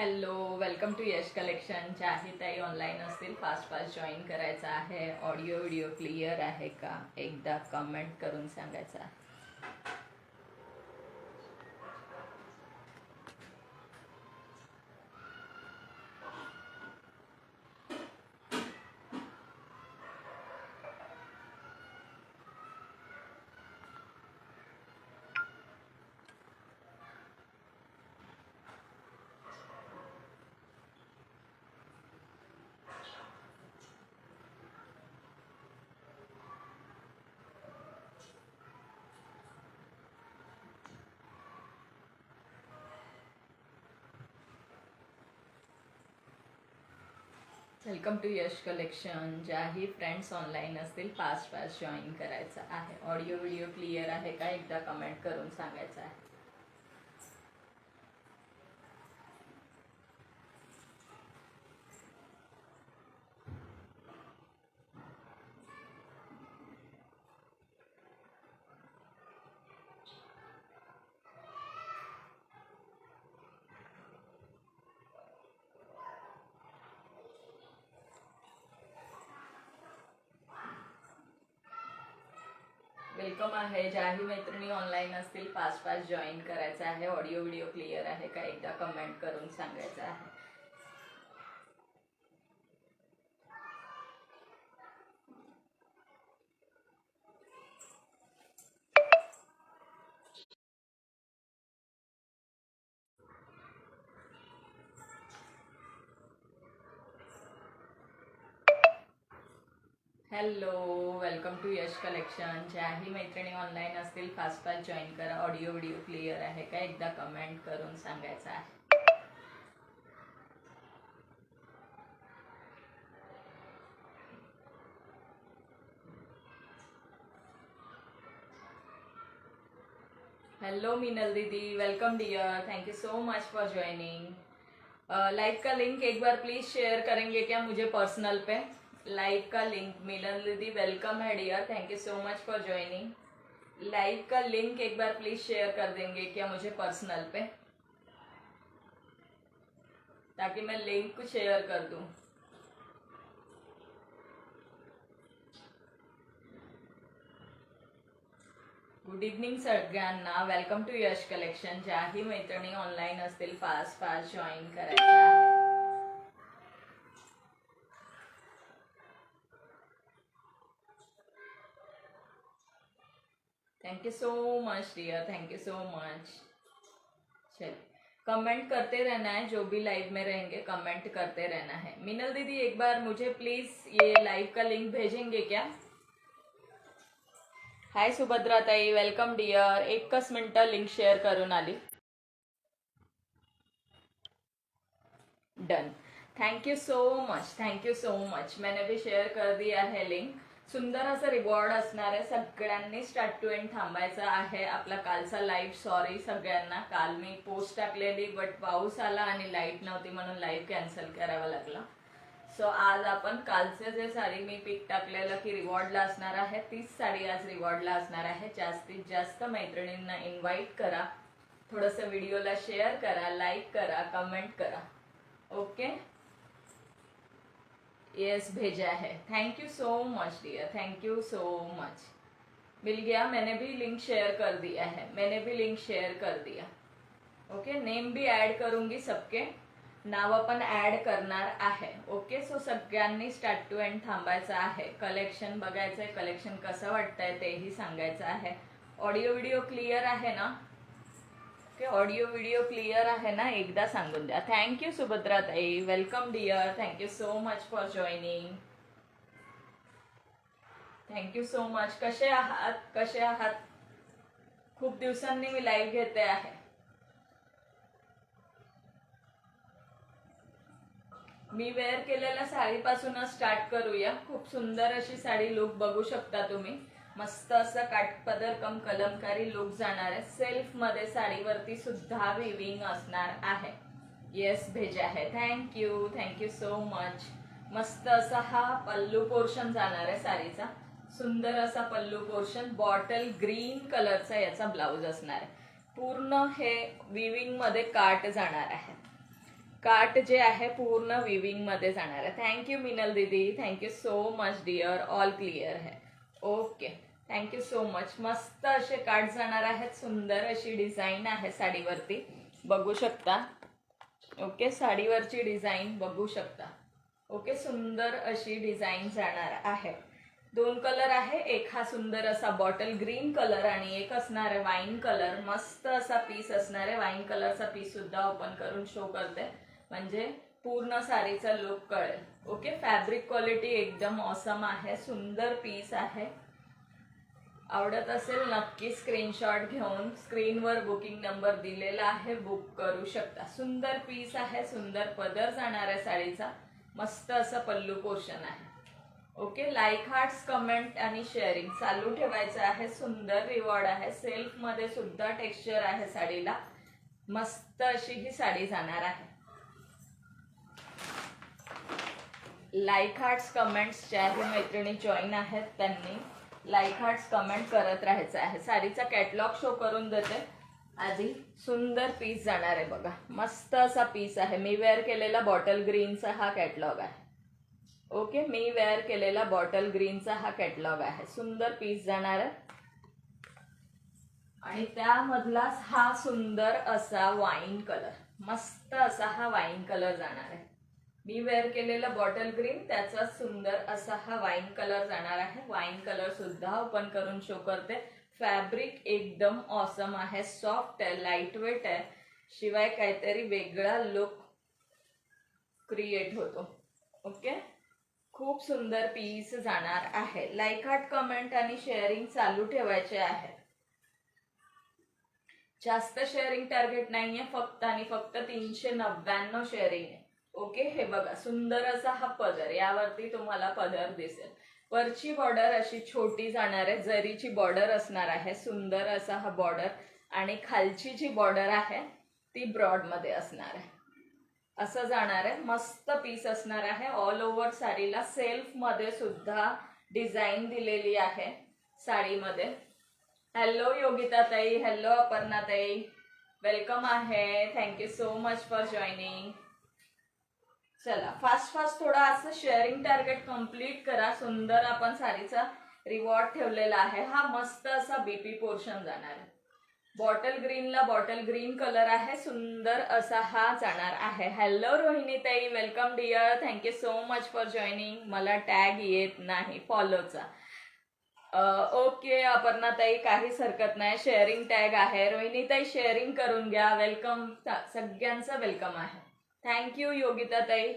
Hello, welcome to Yash collection. ज्याही ताई online असतील फास्ट जॉईन करायचं आहे. ऑडिओ व्हिडिओ क्लिअर आहे का एकदा कमेंट करून सांगायचं आहे. Welcome to Yash collection. ज्याही फ्रेंड्स ऑनलाईन असतील फास्ट जॉईन करायचं आहे. ऑडिओ व्हिडिओ क्लिअर आहे का एकदा कमेंट करून सांगायचं आहे. वेलकम आहे. ज्याही मैत्रिणी ऑनलाईन असतील फास्ट जॉईन करायचं आहे. ऑडिओ व्हिडिओ क्लिअर आहे का एकदा कमेंट करून सांगायचं आहे. Hello, welcome to Yash collection. ज्याही मैत्रिणी ऑनलाईन असतील फास्ट जॉईन करा. ऑडिओ व्हिडिओ क्लिअर आहे का एकदा कमेंट करून सांगायचं आहे. हेलो मीनल दीदी, welcome dear. Thank you so much for joining. Live का लिंक एक बार प्लीज शेयर करेंगे क्या मुझे पर्सनल पे? लाइव का लिंक. मीनल दीदी वेलकम है dear, thank you so much for joining. Live का लिंक एक बार प्लीज शेयर कर देंगे क्या मुझे पर्सनल पे, ताकि मैं लिंक शेयर कर दूं. गुड इव्हनिंग सगळ्यांना. Welcome to Yash collection. ज्याही मैत्रिणी ऑनलाईन असतील फास्ट जॉईन करायचं आहे. Thank you so much dear, thank you so much. चलिए, कमेंट करते रहना है. जो भी लाइव में रहेंगे कमेंट करते रहना है. मीनल दीदी एक बार मुझे प्लीज ये लाइव का लिंक भेजेंगे क्या? हाय सुभद्रा ताई, वेलकम डियर. एकच मिनिट लिंक शेअर करून आली. Done. Thank you so much, thank you so much. मैंने भी शेअर कर दिया है लिंक. सुंदर असं रिवॉर्ड असणार आहे. सगळ्यांनी स्टार्ट टू एंड थांबायचं आहे. आपला कालचा लाईव्ह, सॉरी सगळ्यांना, काल मी पोस्ट टाकलेली बट पाऊस आला आणि लाईट नव्हती म्हणून लाईव्ह कॅन्सल करावा लागला. सो आज आपण कालचे जे साडी मी पिक टाकलेलं की रिवॉर्डला असणार आहे, तीच साडी आज रिवॉर्डला असणार आहे. जास्तीत जास्त मैत्रिणींना इन्व्हाइट करा. थोडंसं व्हिडिओला शेअर करा, लाईक करा, कमेंट करा. ओके, यस भेजा है. Thank you so much dear, thank you so much. मिल गया. मैंने भी लिंक शेयर कर दिया है, मैंने भी लिंक शेयर कर दिया. ओके, नेम भी ऍड करूंगी. सबके नाव पण ऍड करणार आहे. ओके, सो सगळ्यांनी स्टार्ट टू एंड थांबायचं आहे. कलेक्शन बघायचंय, कलेक्शन कसं वाटतंय तेही सांगायचं आहे. ऑडिओ व्हिडिओ क्लिअर आहे ना? ओके, ऑडिओ व्हिडिओ क्लिअर आहे ना एकदा सांगून द्या. थँक्यू सुभद्रा ताई, welcome dear. Thank you so much for joining. Thank you so much. कसे आहात, कसे आहात? खूप दिवसांनी मी लाईव्ह घेते आहे. मी वेअर केलेल्या साडीपासूनच स्टार्ट करूया. खूप सुंदर अशी साडी लुक बघू शकता तुम्ही. मस्त असं काठपदर कम कलमकारी लुक जाणार आहे. सेल्फ मध्ये साडीवरती सुद्धा विविंग असणार आहे. येस भेजा आहे. Thank you, thank you so much. मस्त असा हा पल्लू पोर्शन जाणार आहे साडीचा. सुंदर असा पल्लू पोर्शन, बॉटल ग्रीन कलरचा याचा ब्लाउज असणार आहे. पूर्ण हे विविंग मध्ये काट जाणार आहे. काट जे आहे पूर्ण विविंग मध्ये जाणार आहे. थँक्यू मिनल दीदी, thank you so much dear. All clear आहे. Okay, thank you so much. मस्त असे काट जाणार आहेत. सुंदर अशी डिझाईन आहे साडीवरती, बघू शकता. ओके, साडीवरची डिझाईन बघू शकता. ओके, सुंदर अशी डिझाईन जाणार आहे. 2 कलर आहे. एक हा सुंदर असा बॉटल ग्रीन कलर आणि एक असणार आहे वाईन कलर. मस्त असा पीस असणार आहे. वाईन कलरचा पीस सुद्धा ओपन करून शो करते म्हणजे पूर्ण साडीचा लुक कळेल. ओके, फॅब्रिक क्वालिटी एकदम ऑसम आहे. सुंदर पीस आहे. आवडत असेल नक्की स्क्रीनशॉट घेऊन स्क्रीनवर बुकिंग नंबर दिलेला आहे, बुक करू शकता. सुंदर पीस आहे. सुंदर पदर जाणार आहे साडीचा. मस्त असं पल्लू पोर्शन आहे. ओके, लाईक, हार्ट्स, कमेंट आणि शेअरिंग चालू ठेवायचं आहे. सुंदर रिवॉर्ड आहे. सेल्फ मध्ये सुद्धा टेक्स्चर आहे साडीला. मस्त अशी ही साडी जाणार आहे. लाईक, हार्ट्स, कमेंट्स ज्या मैत्रिणी जॉईन आहेत त्यांनी लाईक, हार्ट्स, कमेंट करत राहायचं आहे. साडीचा कॅटलॉग शो करून देते आधी. सुंदर पीस जाणार आहे बघा. मस्त असा पीस आहे. मी वेअर केलेला बॉटल ग्रीनचा हा कॅटलॉग आहे. ओके, मी वेअर केलेला बॉटल ग्रीनचा हा कॅटलॉग आहे. सुंदर पीस जाणार आहे आणि त्यामधलाच हा सुंदर असा वाईन कलर. मस्त असा हा वाईन कलर जाणार आहे. मी वेअर केलेला बॉटल ग्रीन त्याचा सुंदर असा हा वाईन कलर जाणार आहे. वाईन कलर सुद्धा ओपन करून शो करते. फॅब्रिक एकदम ऑसम आहे. सॉफ्ट आहे, लाईट वेट आहे, शिवाय काहीतरी वेगळा लुक क्रिएट होतो. ओके, खूप सुंदर पीस जाणार आहे. लाईक, हार्ट, कमेंट आणि शेअरिंग चालू ठेवायचे आहे. जास्त शेअरिंग टार्गेट नाहीये, फक्त आणि फक्त 399 शेअरिंग आहे. ओके, हे बघा सुंदर असा हा पदर. यावरती तुम्हाला पदर दिसेल. वरची बॉर्डर अशी छोटी जाणार आहे. जरीची बॉर्डर असणार आहे. सुंदर असा हा बॉर्डर आणि खालची जी बॉर्डर आहे ती ब्रॉड मध्ये असणार आहे. असं जाणार आहे. मस्त पीस असणार आहे. ऑल ओव्हर साडीला सेल्फ मध्ये सुद्धा डिझाईन दिलेली आहे साडीमध्ये. हॅलो योगिता ताई, हॅलो अपर्णा ताई, वेलकम आहे. Thank you so much for joining. चला फास्ट थोडा असं शेअरिंग टार्गेट कम्प्लीट करा. सुंदर आपण साडीचा रिवॉर्ड ठेवलेला आहे. हा मस्त असा बीपी पोर्शन जाणार आहे. बॉटल ग्रीनला बॉटल ग्रीन कलर आहे. सुंदर असा हा जाणार आहे. हॅलो रोहिणी ताई, welcome dear. Thank you so much for joining. मला टॅग येत नाही फॉलोचा. ओके अपर्णा ताई, काहीच हरकत नाही. शेअरिंग टॅग आहे. रोहिणी ताई शेअरिंग करून घ्या. वेलकम, सगळ्यांचं वेलकम आहे. थँक्यू योगिता ताई.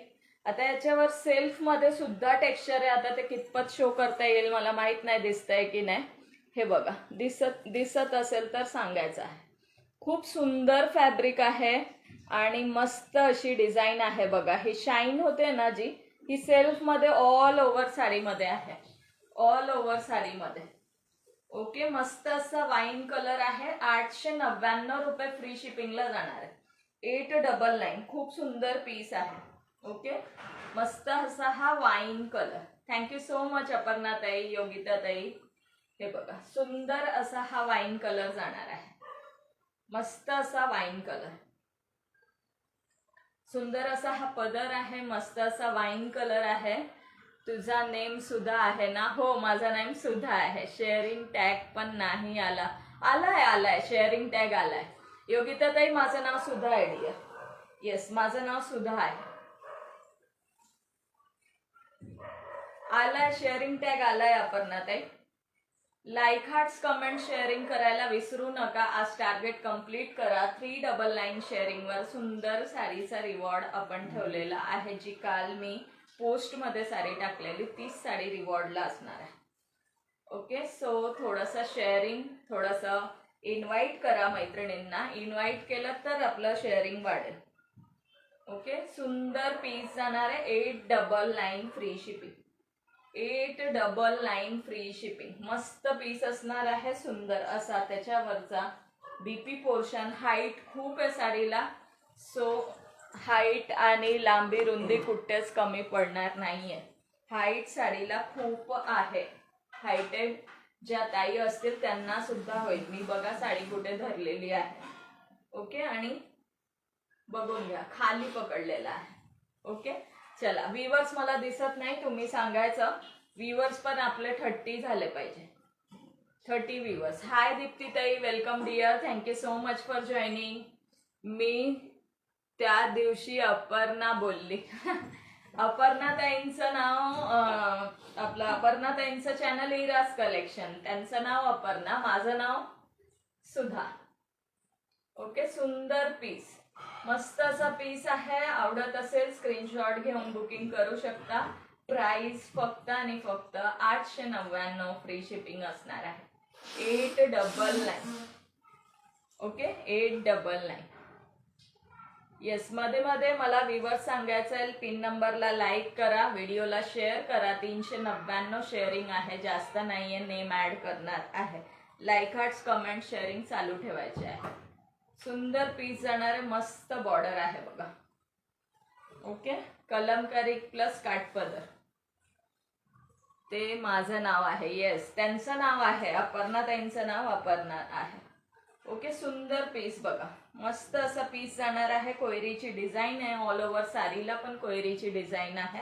आता याच्यावर सेल्फ मध्ये सुद्धा टेक्स्चर आहे. आता ते कितपत शो करता येईल मला माहित नाही, दिसतंय की नाही. हे बघा, दिसत असेल तर सांगायचं आहे. खूप सुंदर फॅब्रिक आहे आणि मस्त अशी डिझाईन आहे बघा. ही शाईन होते ना जी, ही सेल्फ मध्ये ऑल ओव्हर साडीमध्ये आहे. ऑल ओव्हर साडीमध्ये. ओके, मस्त असा वाईन कलर आहे. 899 रुपये फ्री शिपिंगला जाणार आहे. 899. खूप सुंदर पीस आहे. ओके, मस्त असा हा wine colour. Thank you so much Aparna ताई, योगिता ताई. हे बघा सुंदर असा हा वाईन कलर जाणार आहे. मस्त असा वाईन कलर. सुंदर असा हा पदर आहे. मस्त असा वाईन कलर आहे. तुझा नेम सुधा आहे ना? हो, माझा नेम सुधा आहे. शेअरिंग टॅग पण नाही आलाय शेअरिंग टॅग आलाय. योगिता ताई, माझं नाव सुधा आहे डिअर. येस, माझं नाव सुधा आहे. आलाय शेअरिंग टॅग आलाय अपर्णा ताई. लाईक, हार्ट्स, कमेंट, शेअरिंग करायला विसरू नका. आज टार्गेट कम्प्लीट करा. 399 शेअरिंग वर सुंदर साडीचा रिवॉर्ड आपण ठेवलेला आहे. जी काल मी पोस्ट मध्ये साडी टाकलेली तीच साडी रिवॉर्डला असणार आहे. ओके, सो थोडंसं शेअरिंग, थोडंसं इन्व्हाइट करा मैत्रिणींना. इन्व्हाइट केलं तर आपलं शेअरिंग वाढेल. ओके, सुंदर पीस जाणार आहे. 899 फ्री शिपिंग. 899 free shipping. मस्त पीस असणार आहे. सुंदर असा त्याच्यावरचा बीपी पोर्शन. हाईट खूप आहे साडीला, सो हाईट आणि लांबी रुंदी कुठेच कमी पडणार नाहीये. हाईट साडीला खूप आहे. हाईटेड ज्या ताई असतील त्यांना सुद्धा होईल. मी बघा साडी कुठे धरलेली आहे. ओके, आणि बघून घ्या, खाली पकडलेला आहे. ओके, चला. व्ह्यूअर्स मला दिसत नाही, तुम्ही सांगायचं. व्ह्यूअर्स पण आपले 30 झाले पाहिजे. 30 व्ह्यूअर्स. हाय दीप्तीताई, welcome dear, thank you so much for joining. मी त्या दिवशी अपर्णा बोलली. अपर्णाताईंचं नाव आपलं अपर्णाताईंचं चॅनल इराज कलेक्शन, त्यांचं नाव अपर्णा, माझं नाव सुधा. ओके, सुंदर पीस, मस्त असा पीस आहे. आवडत असेल स्क्रीनशॉट घेऊन बुकिंग करू शकता. प्राइस फक्त आणि फक्त 899, फ्री शिपिंग असणार आहे. 899. ओके, 899. येस, मध्ये मध्ये मला व्ह्यूअर्स सांगायचं आहे, पिन नंबरला लाईक करा, व्हिडिओला शेअर करा. 399 शेअरिंग आहे, जास्त नाहीये. नेम ऍड करणार आहे. लाईक, हार्ट्स, कमेंट, शेअरिंग चालू ठेवायचे आहे. सुंदर पीस जाणार आहे, मस्त बॉर्डर आहे बघा. ओके, कलमकारी प्लस काठपदर, ते माझं नाव आहे. येस, त्यांचं नाव आहे अपर्णा, ताईंचं नाव अपर्णा आहे. ओके, सुंदर पीस बघा, मस्त असा पीस जाणार आहे. कोयरीची डिझाईन आहे, ऑल ओव्हर साडीला पण कोयरीची डिझाईन आहे.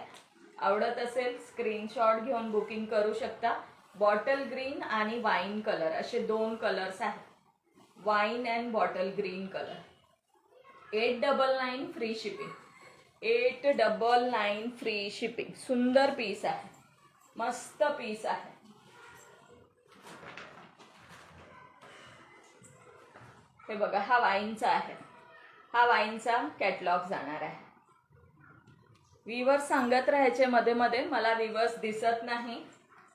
आवडत असेल स्क्रीनशॉट घेऊन बुकिंग करू शकता. बॉटल ग्रीन आणि वाईन कलर असे 2 कलर्स आहेत. Wine and bottle green colour. 899 free shipping. 899 free shipping. सुंदर पीस आहे, मस्त पीस आहे. हे बघा, हा वाईनचा आहे. हा वाईनचा कॅटलॉग जाणार आहे. व्ह्यूअर्स सांगत राहायचे मध्ये मध्ये, मला व्ह्यूअर्स दिसत नाही.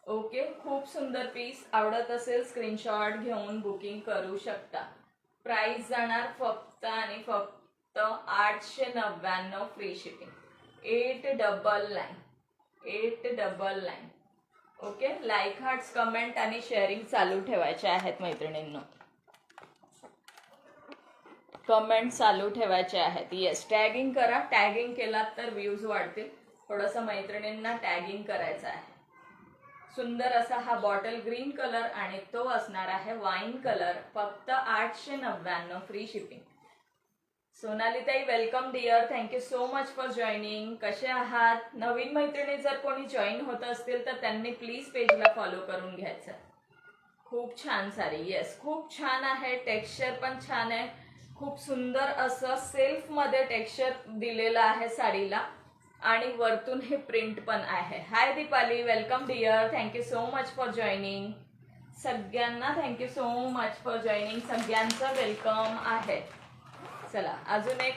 ओके, खूप सुंदर पीस. आवडत असेल स्क्रीनशॉट घेऊन बुकिंग करू शकता. प्राइस जाणार फक्त आणि फक्त 899 free shipping. 899. 899. Okay, like, hearts, comment आणि शेअरिंग चालू ठेवायचे आहेत मैत्रिणींनो. कमेंट चालू ठेवायचे आहेत. येस, टॅगिंग करा. टॅगिंग केलात तर व्ह्यूज वाढतील. थोडंसं मैत्रिणींना टॅगिंग करायचं आहे. सुंदर असा हा बॉटल ग्रीन कलर आणि तो असणार आहे वाईन कलर. फक्त 899 फ्री शिपिंग. सोनालीताई, welcome dear, thank you so much for joining. कसे आहात? नवीन मैत्रिणी जर कोणी जॉईन होत असतील तर त्यांनी प्लीज पेजला फॉलो करून घ्यायचं. खूप छान साडी. येस, खूप छान आहे. टेक्स्चर पण छान आहे. खूप सुंदर असं सेल्फ मध्ये टेक्स्चर दिलेलं आहे साडीला आणि वरतून हे प्रिंट पण आहे. Hi Deepali, welcome dear, thank you so much for joining. सगळ्यांना thank you so much for joining. सगळ्यांचं वेलकम आहे. चला, अजून एक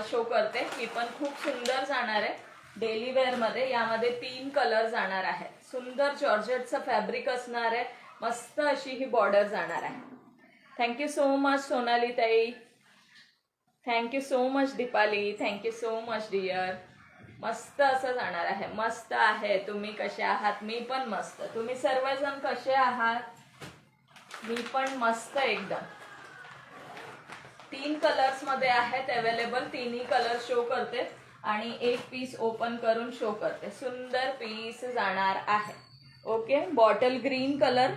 शो करते. ही पण खूप सुंदर जाणार आहे डेली वेअर मध्ये. यामध्ये 3 कलर जाणार आहे. सुंदर जॉर्जेटचं फॅब्रिक असणार आहे. मस्त अशी ही बॉर्डर जाणार आहे. थँक्यू सो मच सोनाली ताई, thank you so much Deepali, thank you so much dear. मस्त असं जाणार आहे. मस्त आहे. तुम्ही कसे आहात? मी पण मस्त. तुम्ही सर्वजण कसे आहात? मी पण मस्त एकदम. 3 कलर्स मध्ये आहेत अवेलेबल. 3ही कलर शो करते आणि एक पीस ओपन करून शो करते. सुंदर पीस जाणार आहे. ओके, बॉटल ग्रीन कलर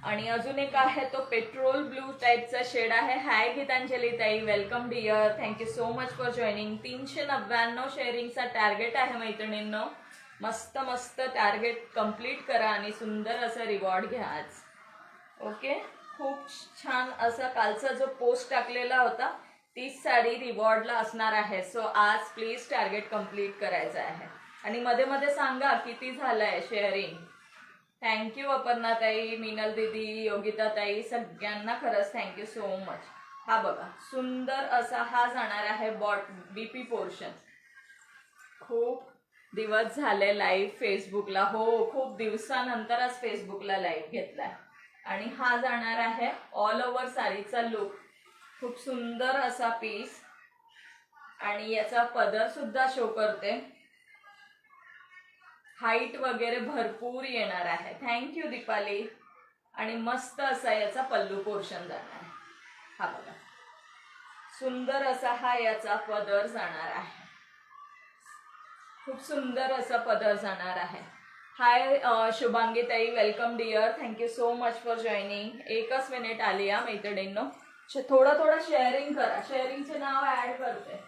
आणि अजून एक आहे तो पेट्रोल ब्लू टाईपचा शेड आहे. हाय गीतांजली ताई, welcome dear, thank you so much for joining. 399 शेअरिंगचा टार्गेट आहे मैत्रिणींनो. मस्त मस्त टार्गेट कंप्लीट करा आणि सुंदर असं रिवॉर्ड घ्या आज. ओके, खूप छान असा कालचा जो पोस्ट टाकलेला होता तीच साडी रिवॉर्डला असणार आहे. सो आज प्लीज टार्गेट कंप्लीट करायचं आहे आणि मध्ये मध्ये सांगा किती झालंय शेअरिंग. थँक्यू अपर्णा ताई, मीनल दीदी, योगिता ताई, सगळ्यांना खरंच थँक्यू सो मच. हा बघा, सुंदर असा हा जाणार आहे बीपी पोर्शन. खूप दिवस झाले लाईव्ह फेसबुकला. हो, खूप दिवसानंतर आज फेसबुकला लाईव्ह घेतलाय आणि हा जाणार आहे ऑल ओव्हर साडीचा लुक. खूप सुंदर असा पीस आणि याचा पदर सुद्धा शो करते. हाईट वगैरे भरपूर येणार आहे. थँक्यू दीपाली. आणि मस्त असा याचा पल्लू पोर्शन जाणार आहे. हा बघा, सुंदर असा हा याचा पदर जाणार आहे. खूप सुंदर असा पदर जाणार आहे. हाय शुभांगी ताई, welcome dear, thank you so much for joining. एकच मिनिट आली या मैत्रिणींनो. थोडं थोडं शेअरिंग करा. शेअरिंगचे नाव ऍड करते.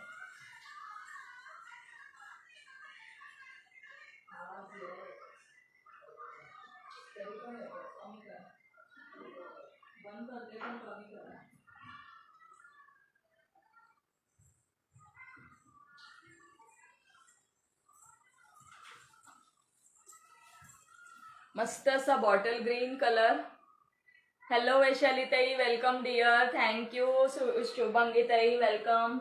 बंद करते पण कमी करा. मस्त असा बॉटल ग्रीन कलर. हॅलो वैशालीताई, वेलकम डिअर. थँक्यू. शुभंगीताई वेलकम.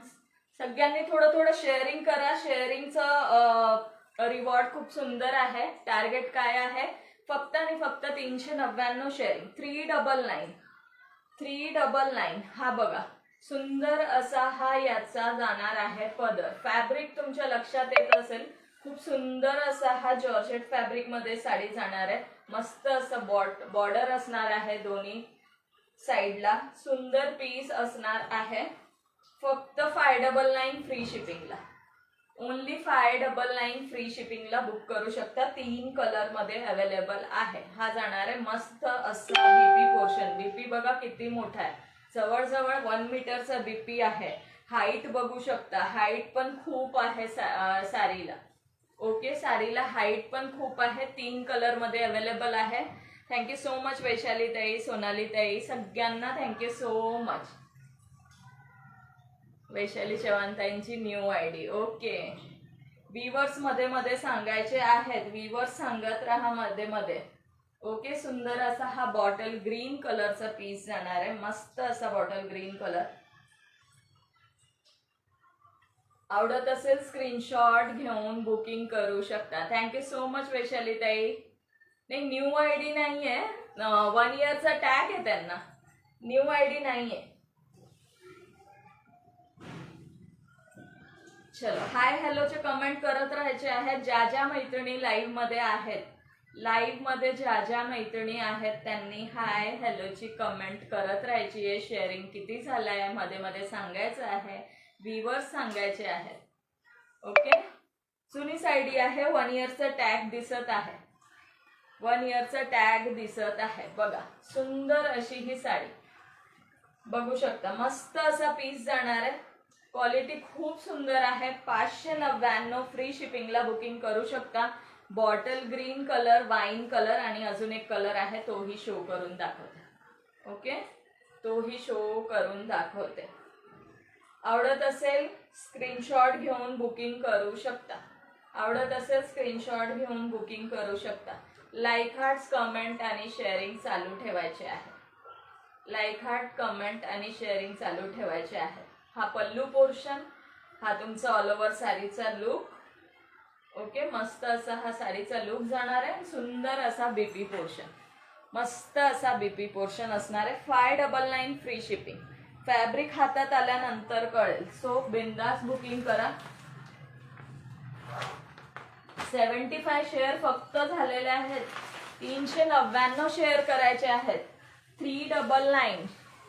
सगळ्यांनी थोडं थोडं शेअरिंग करा. शेअरिंगचं रिवॉर्ड खूप सुंदर आहे. टार्गेट काय आहे? फक्त आणि फक्त 399 शेअरिंग. 399 हा बघा, सुंदर असा हा याचा जाणार आहे पदर. फॅब्रिक तुमच्या लक्षात येत असेल, खूप सुंदर असा हा जॉर्जेट फॅब्रिक मध्ये साडी जाणार आहे. मस्त असं बॉर्डर असणार आहे दोन्ही साइडला. सुंदर पीस असणार आहे. फक्त 599 फ्री शिपिंगला. ओनली 599 फ्री शिपिंगला बुक करू शकता. 3 कलर मध्ये अवेलेबल आहे. हा जाणार आहे मस्त असा बीपी पोर्शन. बीपी बघा किती मोठा आहे, जवळजवळ 1 मीटरचा बीपी आहे. हाईट बघू शकता, हाईट पण खूप आहे साडीला. ओके, साडीला हाईट पण खूप आहे. 3 कलर मध्ये अवेलेबल आहे. थँक्यू सो मच वैशाली ताई, सोनाली ताई, सगळ्यांना थँक्यू सो मच. वैशाली चव्हाणताईंची न्यू आयडी. ओके, व्हीवर्स मध्ये मध्ये सांगायचे आहेत. व्हीवर्स सांगत राहा मध्ये मध्ये. ओके, सुंदर असा हा बॉटल ग्रीन कलरचा पीस जाणार आहे. मस्त असा बॉटल ग्रीन कलर. आवडत असेल स्क्रीनशॉट घेऊन बुकिंग करू शकता. थँक्यू सो मच वैशाली ताई. नाही, न्यू आयडी नाहीये, 1 इयरचा टॅग आहे त्यांना, न्यू आयडी नाहीये. चलो, हाय हॅलोचे कमेंट करत राहायचे आहेत. ज्या ज्या मैत्रिणी लाईव्ह मध्ये आहेत, लाईव्ह मध्ये ज्या ज्या मैत्रिणी आहेत त्यांनी हाय हॅलोची कमेंट करत राहायची आहे. शेअरिंग किती झालंय मध्ये मध्ये सांगायचं आहे. व्हीवर्स सांगायचे आहेत. ओके, जुनी साडी आहे. 1 इयरचा टॅग दिसत आहे. 1 इयरचा टॅग दिसत आहे. बघा, सुंदर अशी ही साडी बघू शकता. मस्त असा पीस जाणार आहे. क्वालिटी खूप सुंदर आहे. 599 फ्री शिपिंगला बुकिंग करू शकता. Bottle green colour, wine colour आणि अजून एक कलर आहे, तोही शो करून दाखवते. ओके, तोही शो करून दाखवते. आवडत असेल स्क्रीनशॉट घेऊन बुकिंग करू शकता. आवडत असेल स्क्रीनशॉट घेऊन बुकिंग करू शकता. लाईक हार्ट्स, कमेंट आणि शेअरिंग चालू ठेवायचे आहे. लाईक हार्ट, कमेंट आणि शेअरिंग चालू ठेवायचे आहे. हा पल्लू पोर्शन, हा तुमचा ऑल ओव्हर साडीचा लुक. ओके, मस्त असा हा साडीचा लुक जाणार आहे. सुंदर असा बीपी पोर्शन, मस्त असा बीपी पोर्शन असणार आहे. 599 फ्री शिपिंग. फॅब्रिक हातात आल्यानंतर कळेल. सो बिंदास बुकिंग करा. 75 शेअर फक्त झालेले आहेत. 399 शेअर करायचे आहेत.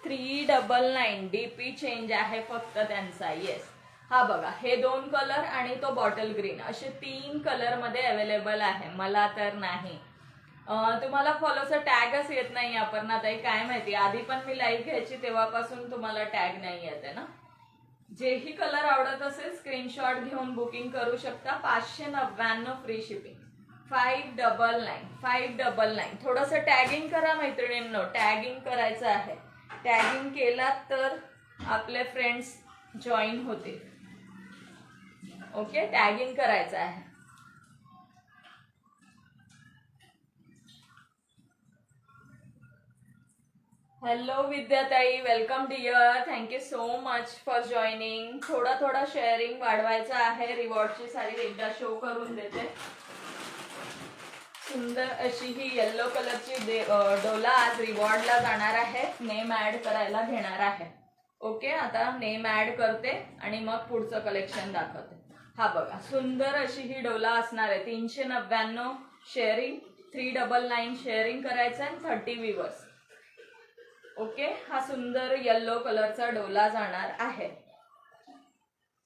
399 डीपी चेंज आहे फक्त त्यांचा. येस, हा बघा, हे 2 कलर आणि तो बॉटल ग्रीन, असे 3 कलर मध्ये अवेलेबल आहे. मला तर नाही, तुम्हाला फॉलोचा टॅगच येत नाही अपर्णाताई, काय माहिती. आधी पण मी लाईव्ह घ्यायची तेव्हापासून तुम्हाला टॅग नाही येते ना. जेही कलर आवडत असेल स्क्रीनशॉट घेऊन बुकिंग करू शकता. 599 फ्री शिपिंग. 599. थोडंसं टॅगिंग करा मैत्रिणींनो, टॅगिंग करायचं आहे. टॅगिंग केलात तर आपले फ्रेंड्स जॉईन होतील. ओके, टॅगिंग करायचं आहे. हॅलो विद्याताई, welcome dear. Thank you so much for joining. थोडा शेअरिंग वाढवायचं आहे. रिवॉर्डची साडी एकदा शो करून देते. सुंदर अशी ही येलो कलरची डोला आज रिवॉर्डला जाणार आहे. नेम ऍड करायला घेणार आहे. ओके, आता नेम ऍड करते आणि मग पुढचं कलेक्शन दाखवते. हा बघा, सुंदर अशी ही डोला असणार आहे. 399 शेअरिंग, 399 शेअरिंग करायचं आहे. 30 व्ह्यूअर्स. ओके, हा सुंदर येलो कलरचा डोला जाणार आहे.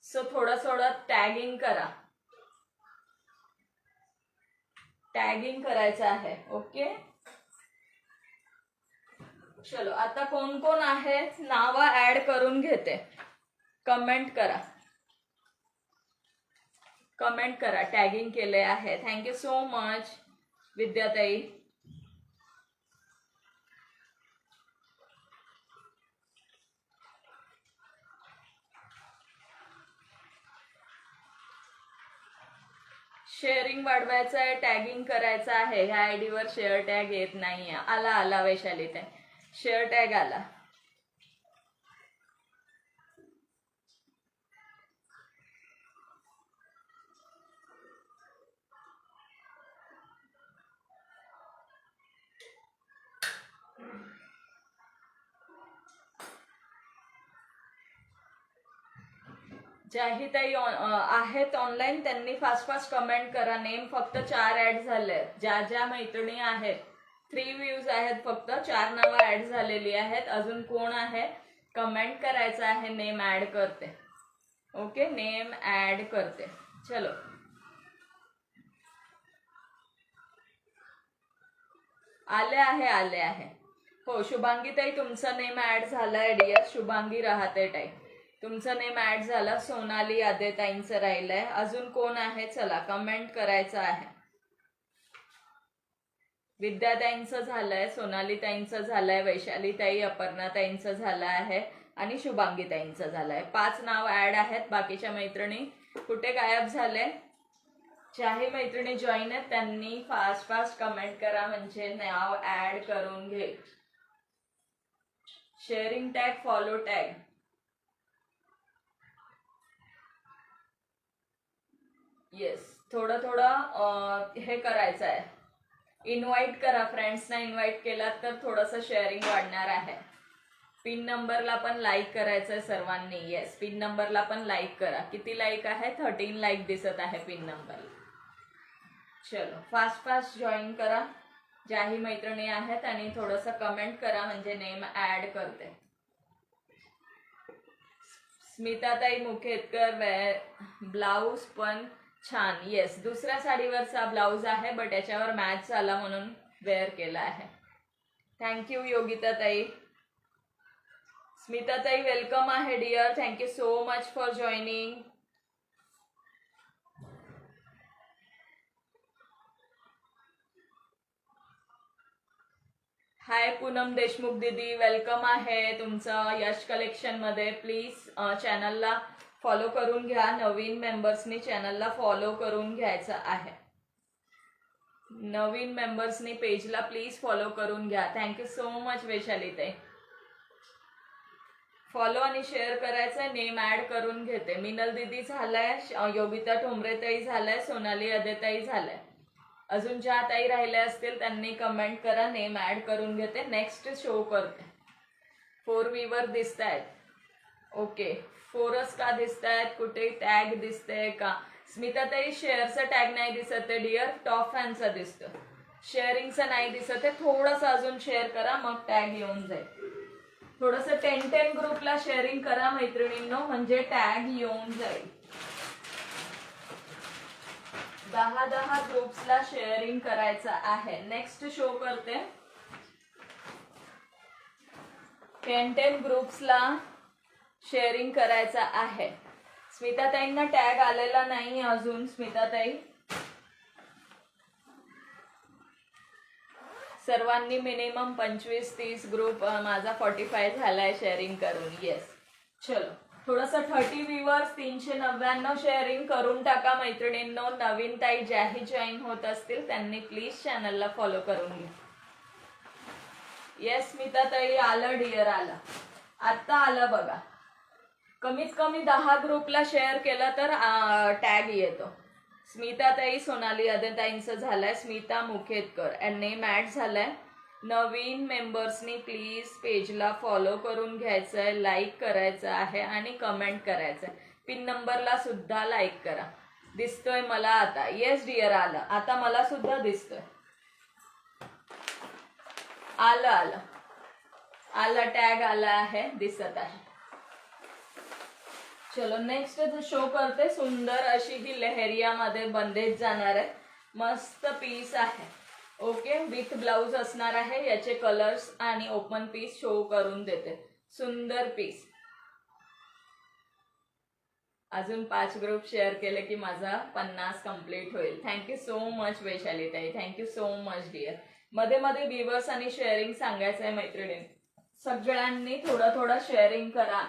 सो थोडं टॅगिंग करा. टॅगिंग करायचं आहे. ओके, चलो आता कोण कोण आहे नाव ऍड करून घेते. कमेंट करा, कमेंट करा. टॅगिंग केले आहे. थँक्यू सो मच विद्याताई. शेअरिंग वाढवायचं आहे, टॅगिंग करायचं आहे. ह्या आयडी वर शेअर टॅग येत नाहीये. आला वैशाली ताई, शेअर टॅग आला. ज्याही ताई आहेत ऑनलाईन त्यांनी फास्ट कमेंट करा. नेम फक्त 4 ऍड झाले. ज्या मैत्रिणी आहेत 3 व्ह्यूज आहेत, फक्त 4 नावं ऍड झालेली आहेत. अजून कोण आहे कमेंट करायचं आहे. नेम ऍड करते. ओके, नेम ऍड करते. चलो आले आहे. हो शुभांगी ताई तुमचं नेम ऍड झालंय डिअर. शुभांगी राहते ताई तुमचं नेम ऍड झालं. सोनाली आदेताईंचं राहिलंय. अजून कोण आहे चला कमेंट करायचं आहे. विद्याताईंचं झालंय, सोनाली ताईंचं झालंय, वैशाली ताई, अपर्णा ताईंचं झालं आहे आणि शुभांगी ताईंचं झालंय. 5 नाव ऍड आहेत. बाकीच्या मैत्रिणी कुठे गायब झाले? ज्याही मैत्रिणी जॉईन आहेत त्यांनी फास्ट कमेंट करा म्हणजे नाव ऍड करून घे. Sharing tag, follow tag. Yes, थोडं हे करायचं आहे. इन्व्हाइट करा, फ्रेंड्सना इन्व्हाइट केलात तर थोडंसं शेअरिंग वाढणार आहे. पिन नंबरला पण लाईक करायचंय सर्वांनी. येस, पिन नंबरला पण लाईक करा. किती लाईक आहे? 13 लाईक दिसत आहे पिन नंबरला. चलो फास्ट जॉईन करा ज्याही मैत्रिणी आहेत आणि थोडंसं कमेंट करा म्हणजे नेम ऍड करते. स्मिताताई मुखेतकर, ब्लाऊज पण छान. येस, दुसऱ्या साडीवरचा ब्लाऊज आहे बट याच्यावर मॅच झाला म्हणून वेअर केला आहे. थँक्यू योगिता ताई. स्मिता ताई वेलकम आहे dear. Thank you so much for joining. Hi Poonam Deshmukh दीदी, वेलकम आहे तुमचं यश कलेक्शन मध्ये. प्लीज चॅनलला फॉलो करून घ्या. नवीन मेंबर्सनी चॅनलला फॉलो करून घ्यायचं आहे. नवीन मेंबर्सनी पेजला प्लीज फॉलो करून घ्या. थँक्यू सो मच वैशाली ताई. फॉलो आणि शेअर करायचं. नेम ऍड करून घेते. मिनल दीदी झालाय, योगिता ठोंबरे ताई झालाय, सोनाली अदेताई झालाय. अजून ज्या ताई राहिल्या असतील त्यांनी कमेंट करा. नेम ऍड करून घेते. नेक्स्ट शो करते. 4 व्ह्यूवर दिसत आहेत. ओके, 4च का दिसत आहेत? कुठे टॅग दिसते का? स्मिता ताई शेअरचा टॅग नाही दिसत आहे डिअर, टॉप फॅनचा दिसतो. शेअरिंगचा नाही दिसत आहे. थोडंसं अजून शेअर करा मग टॅग येऊन जाईल. थोडंसं 10 ग्रुपला शेअरिंग करा मैत्रिणींनो म्हणजे टॅग येऊन जाईल. 10 ग्रुप्सला शेअरिंग करायचं आहे. नेक्स्ट शो करते. 10 ग्रुप्सला शेअरिंग करायचं आहे. स्मिताताईंना टॅग आलेला नाही अजून. स्मिताताई सर्वांनी मिनिमम 25-30 ग्रुप, माझा 45 झालाय शेअरिंग करून. येस, चलो थोडंसं 30 व्ह्यूअर्स, 399 शेअरिंग करून टाका मैत्रिणींनो. नवीन ताई ज्याही जॉईन होत असतील त्यांनी प्लीज चॅनलला फॉलो करून घ्या. येस स्मिता ताई आलं डिअर, आलं आता आलं बघा. कमीत कमी 10 ग्रुपला शेअर केलं तर टॅग येतो. स्मिता ताई, सोनाली अदेताईंचं झालंय, स्मिता मुखेतकर नेम ऍड झालाय. नवीन मेंबर्सनी प्लीज पेजला फॉलो करून घ्यायचंय, लाईक करायचं आहे आणि कमेंट करायचंय. पिन नंबरला सुद्धा लाईक करा. दिसतोय मला आता? येस डिअर आलं, आता मला सुद्धा दिसतोय. आलं टॅग आला आहे, दिसत आहे. चलो नेक्स्ट शो करते. सुंदर अशी ही लेहरिया मध्ये बंदेज जाणार आहे. मस्त पीस आहे. ओके, विथ ब्लाउज असणार आहे. याचे कलर्स आणि ओपन पीस शो करून देते. सुंदर पीस. अजून 5 ग्रुप शेअर केले की माझा 50 कंप्लीट होईल. थँक्यू सो मच वैशाली ताई, थँक्यू सो मच डिअर. मध्ये मध्ये व्ह्यूअर्स आणि शेअरिंग सांगायचं आहे मैत्रिणी. सगळ्यांनी थोडं थोडं शेअरिंग करा.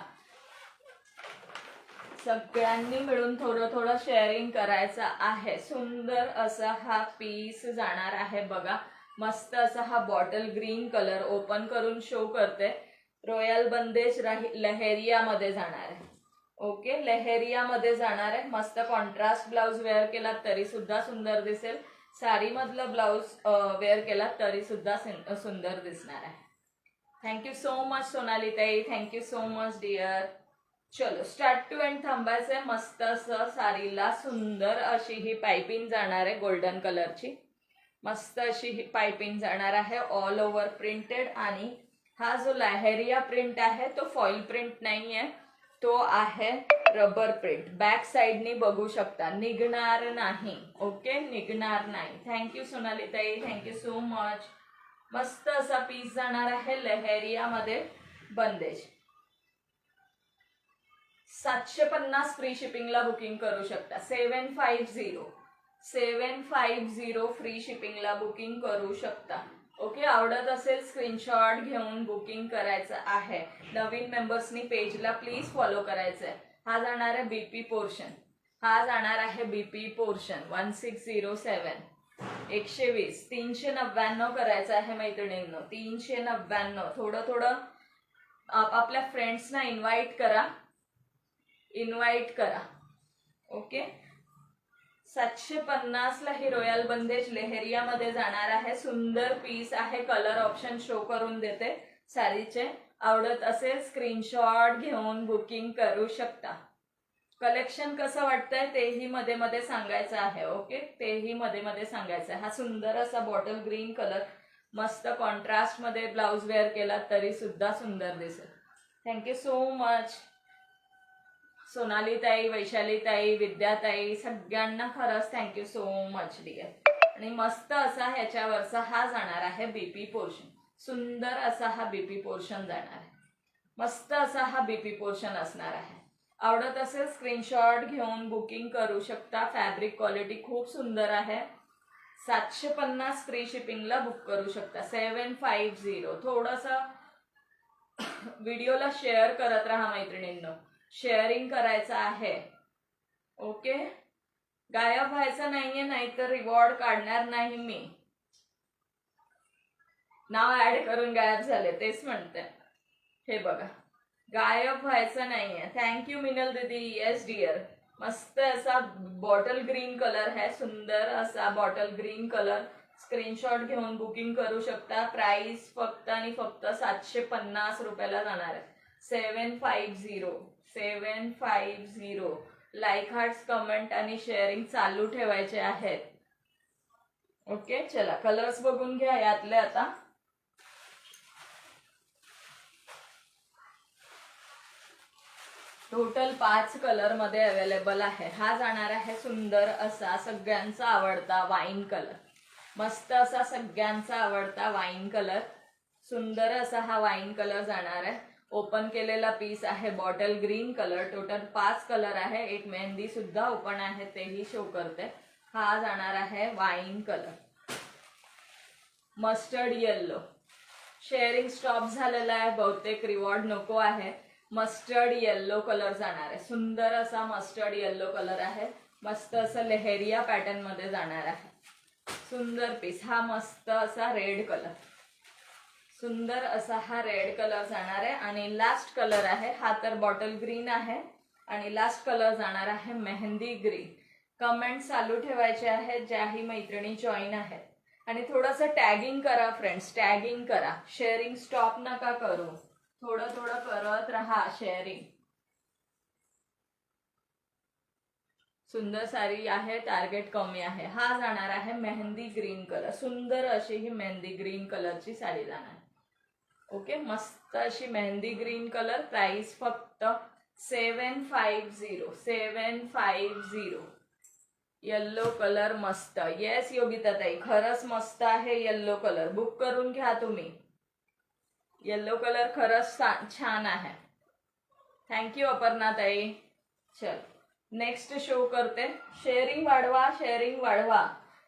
सगळ्यांनी मिळून थोडं थोडं शेअरिंग करायचं आहे. सुंदर असा हा पीस जाणार आहे बघा. मस्त असा हा बॉटल ग्रीन कलर ओपन करून शो करते. रॉयल बंदेज लहेरिया मध्ये जाणार आहे. ओके, लहेरिया मध्ये जाणार आहे. मस्त कॉन्ट्रास्ट ब्लाउज वेअर केला तरी सुद्धा सुंदर दिसेल. साडी मधलं ब्लाउज वेअर केला तरी सुद्धा सुंदर दिसणार आहे. थँक्यू सो मच सोनाली ताई, थँक्यू सो मच डिअर. चलो स्टार्ट टू एंड थांबायचंय. मस्त असं साडीला सुंदर अशी ही पाइपिंग जाणार आहे गोल्डन कलरची. मस्त अशी ही पाइपिंग जाणार आहे ऑल ओव्हर प्रिंटेड. आणि हा जो लहेरिया प्रिंट आहे तो फॉइल प्रिंट नाहीये, तो आहे रबर प्रिंट. बॅक साइडनी बघू शकता, निघणार नाही. ओके, निघणार नाही. थँक्यू सोनाली ताई, थँक्यू सो मच. मस्त असा पीस जाणार आहे लहेरिया मध्ये बंदेज. 750 फ्री शिपिंगला बुकिंग करू शकता. 750 फ्री शिपिंगला बुकिंग करू शकता. ओके, आवडत असेल स्क्रीनशॉट घेऊन बुकिंग करायचं आहे. नवीन मेंबर्सनी पेजला प्लीज फॉलो करायचं आहे. हा जाणार आहे बीपी पोर्शन. हा जाणार आहे बीपी पोर्शन 1607. 120 399 करायचं आहे मैत्रिणींनो. 399. थोडं थोडं आपल्या फ्रेंड्सना इन्व्हाइट करा. ओके, 750 ला ही रॉयल बंदेज लेहरिया मध्ये जाणार आहे. सुंदर पीस आहे. कलर ऑप्शन शो करून देते साडीचे. आवडत असेल स्क्रीनशॉट घेऊन बुकिंग करू शकता. कलेक्शन कसं वाटतंय तेही मध्ये मध्ये सांगायचं आहे. ओके, तेही मध्ये मध्ये सांगायचं आहे. हा सुंदर असा बॉटल ग्रीन कलर मस्त कॉन्ट्रास्ट मध्ये ब्लाउज वेअर केला तरी सुद्धा सुंदर दिसेल. थँक्यू सो मच सोनाली ताई, वैशाली ताई, विद्याताई, सगळ्यांना खरंच थँक्यू सो मच डिअर. आणि मस्त असा ह्याच्यावरचा हा जाणार आहे बीपी पोर्शन. सुंदर असा हा बीपी पोर्शन जाणार आहे. मस्त असा हा बीपी पोर्शन असणार आहे. आवडत असेल स्क्रीनशॉट घेऊन बुकिंग करू शकता. फॅब्रिक क्वालिटी खूप सुंदर आहे. 750 फ्री शिपिंगला बुक करू शकता. 750. थोडंसं व्हिडिओला शेअर करत राहा मैत्रिणींनो. शेअरिंग करायचं आहे. ओके, गायब व्हायचं नाहीये, नाहीतर रिवॉर्ड काढणार नाही मी. नाव ऍड करून गायब झाले तेच म्हणते. हे बघा, गायब व्हायचं नाहीये. थँक्यू मिनल दीदी. Yes dear. मस्त असा बॉटल ग्रीन कलर है. सुंदर असा बॉटल ग्रीन कलर. स्क्रीनशॉट घेऊन बुकिंग करू शकता. प्राइस फक्त आणि फक्त 750 रुपयाला जाणार आहे. 750. लाईक, हार्ट्स, कमेंट आणि शेअरिंग चालू ठेवायचे आहेत. ओके, चला कलर्स बघून घ्या यातले. आता टोटल 5 कलर मध्ये अवेलेबल आहे. हा जाणार आहे सुंदर असा सगळ्यांचा आवडता वाईन कलर. मस्त असा सगळ्यांचा आवडता वाईन कलर. सुंदर असा हा वाईन कलर जाणार आहे. ओपन केलेला पीस आहे bottle green colour. Total 5 colour आहे. एक मेहंदी सुद्धा ओपन आहे तेही शो करते. हा जाणार आहे wine colour. Mustard yellow. Sharing stop झालेला आहे. बहुतेक रिवॉर्ड नको आहे. मस्टर्ड येल्लो कलर जाणार आहे. सुंदर असा मस्टर्ड येल्लो कलर आहे. मस्त असं लेहेरिया पॅटर्न मध्ये जाणार आहे. सुंदर पीस. हा मस्त असा रेड कलर. सुंदर असा हा रेड कलर जाणार आहे. आणि लास्ट कलर आहे हा तर बॉटल ग्रीन आहे. आणि लास्ट कलर जाणार आहे मेहंदी ग्रीन. कमेंट चालू ठेवायचे आहेत ज्याही मैत्रिणी जॉईन आहेत. आणि थोडंसं टॅगिंग करा फ्रेंड्स. टॅगिंग करा. शेअरिंग स्टॉप नका करू. थोडं थोडं करत राहा शेअरिंग. सुंदर साडी आहे. टार्गेट कमी आहे. हा जाणार आहे मेहंदी ग्रीन कलर. सुंदर अशी ही मेहंदी ग्रीन कलरची साडी जाणार. ओके, मस्त अशी मेहंदी ग्रीन कलर. प्राइस फक्त 750. येल्लो कलर मस्त. येस योगिता ताई, खरंच मस्त आहे येल्लो कलर. बुक करून घ्या तुम्ही. येल्लो कलर खरंच छान आहे. थँक्यू अपर्णा ताई. चल नेक्स्ट शो करते. शेअरिंग वाढवा, शेअरिंग वाढवा.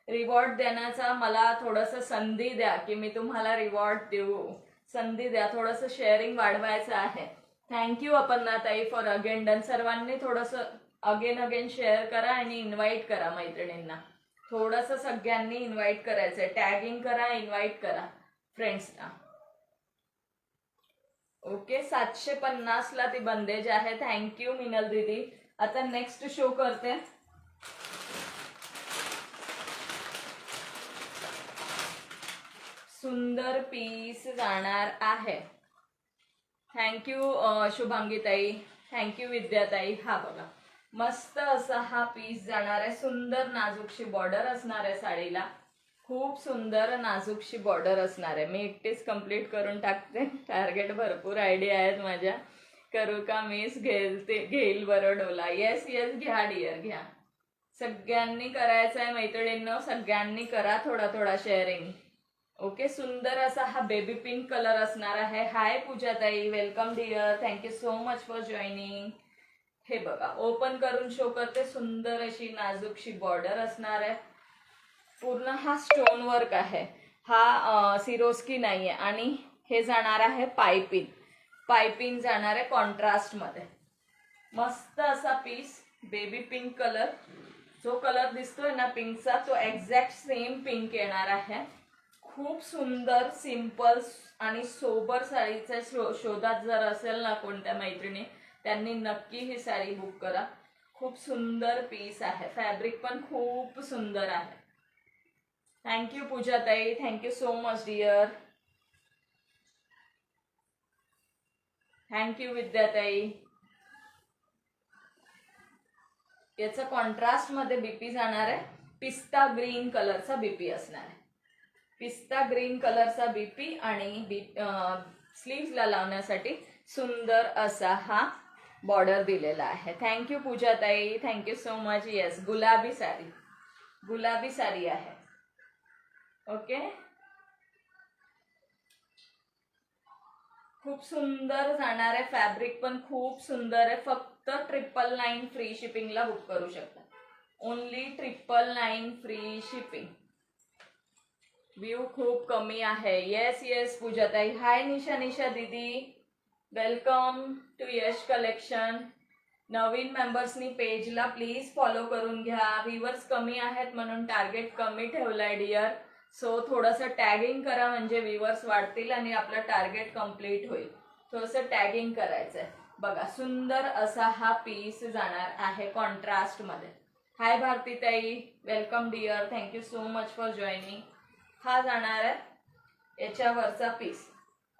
रिवॉर्ड देण्याचा मला थोडंसं संधी द्या की मी तुम्हाला रिवॉर्ड देऊ. संधी द्या, थोडंसं शेअरिंग वाढवायचं आहे. थँक्यू अपर्णा ताई फॉर अगेन डन. सर्वांनी थोडंसं अगेन शेअर करा आणि इन्व्हाइट करा मैत्रिणींना. थोडंसं सगळ्यांनी इन्व्हाइट करायचंय. टॅगिंग करा, इन्व्हाइट करा फ्रेंड्सना. ओके 750 ला ती बंदेज आहे. थँक्यू मिनल दीदी. आता नेक्स्ट शो करते. सुंदर पीस जाणार आहे. थँक्यू शुभांगी ताई. थँक्यू विद्याताई. हा बघा मस्त असा हा पीस जाणार आहे. सुंदर नाजूकशी बॉर्डर असणार आहे साडीला. खूप सुंदर नाजूकशी बॉर्डर असणार आहे. मी एकटीच कंप्लीट करून टाकते. टार्गेट भरपूर आयडिया आहेत माझ्या. करू का मिस? घेईल बरं डोला. येस येस घ्या डिअर घ्या. सगळ्यांनी करायचं आहे मैत्रिणींनो. सगळ्यांनी करा थोडा थोडा शेअरिंग. ओके सुंदर असा हा बेबी पिंक कलर असणार आहे. हाय पूजा ताई, welcome dear. Thank you so much for joining. हे बघा ओपन करून शो करते. सुंदर अशी नाजूकशी बॉर्डर असणार आहे. पूर्ण हा स्टोन वर्क आहे. हा सिरोस्की नाहीये. आणि हे जाणार आहे पायपिन. पायपिन जाणार आहे कॉन्ट्रास्ट मध्ये. मस्त असा पीस बेबी पिंक कलर. जो कलर दिसतोय ना पिंकचा, तो एक्झॅक्ट सेम पिंक येणार आहे. खूप सुंदर सिंपल आणि सोबर साडीच्या शोधात जर असेल ना कोणत्या मैत्रिणी, त्यांनी नक्की ही साडी बुक करा. खूप सुंदर पीस आहे. फॅब्रिक पण खूप सुंदर आहे. थँक्यू पूजा ताई. Thank you so much dear. Thank you विद्याताई. याचा कॉन्ट्रास्ट मध्ये बीपी जाणार आहे. पिस्ता ग्रीन कलरचा बीपी असणार आहे. पिस्ता ग्रीन कलरचा बीपी आणि स्लीव्सला लावण्यासाठी सुंदर असा हा बॉर्डर दिलेला आहे. थँक्यू पूजा ताई. Thank you so much. येस गुलाबी साडी. गुलाबी साडी आहे. ओके खूप सुंदर जाणार आहे. फॅब्रिक पण खूप सुंदर आहे. फक्त 999 फ्री शिपिंगला बुक करू शकता. Only 999 free shipping. व्ह्यू खूप कमी आहे. Yes yes पूजाताई. हाय निशा दीदी, वेलकम टू यश कलेक्शन. नवीन मेंबर्सनी पेजला प्लीज फॉलो करून घ्या. व्ह्यूअर्स कमी आहेत म्हणून टार्गेट कमी ठेवलाय डिअर. सो थोडंसं टॅगिंग करा म्हणजे व्ह्यूअर्स वाढतील आणि आपलं टार्गेट कम्प्लीट होईल. थोडंसं टॅगिंग करायचंय. बघा सुंदर असा हा पीस जाणार आहे कॉन्ट्रास्ट मध्ये. हाय भारती ताई, welcome dear. Thank you so much for joining. हा जाणार आहे याच्यावरचा पीस.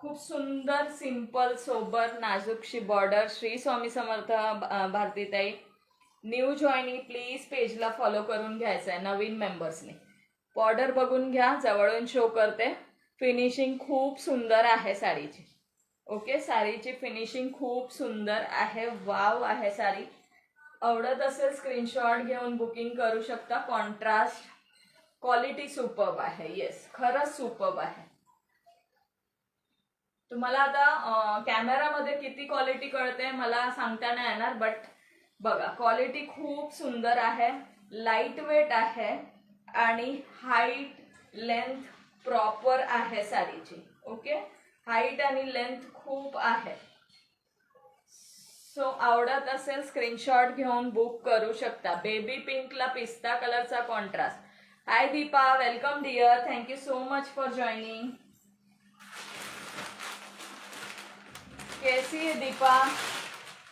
खूप सुंदर सिंपल सोबर नाजूकशी बॉर्डर. श्री स्वामी समर्थ भारतीताई. न्यू जॉईनिंग प्लीज पेजला फॉलो करून घ्यायचं आहे नवीन मेंबर्सनी. बॉर्डर बघून घ्या, जवळून शो करते. फिनिशिंग खूप सुंदर आहे साडीची. ओके साडीची फिनिशिंग खूप सुंदर आहे. वाव आहे साडी. आवडत असेल स्क्रीनशॉट घेऊन बुकिंग करू शकता. कॉन्ट्रास्ट क्वालिटी सुपर्ब आहे. येस खरंच सुपर्ब आहे. तुम्हाला आता कॅमेरामध्ये किती क्वालिटी कळते मला सांगता नाही येणार, बट बघा क्वालिटी खूप सुंदर आहे. लाईट वेट आहे आणि हाईट लेंथ प्रॉपर आहे साडीची. ओके हाईट आणि लेंथ खूप आहे. सो आवडत असेल स्क्रीनशॉट घेऊन बुक करू शकता. बेबी पिंकला पिस्ता कलरचा contrast. Hi Deepa, welcome dear. Thank you so much for joining. कैसी है Deepa?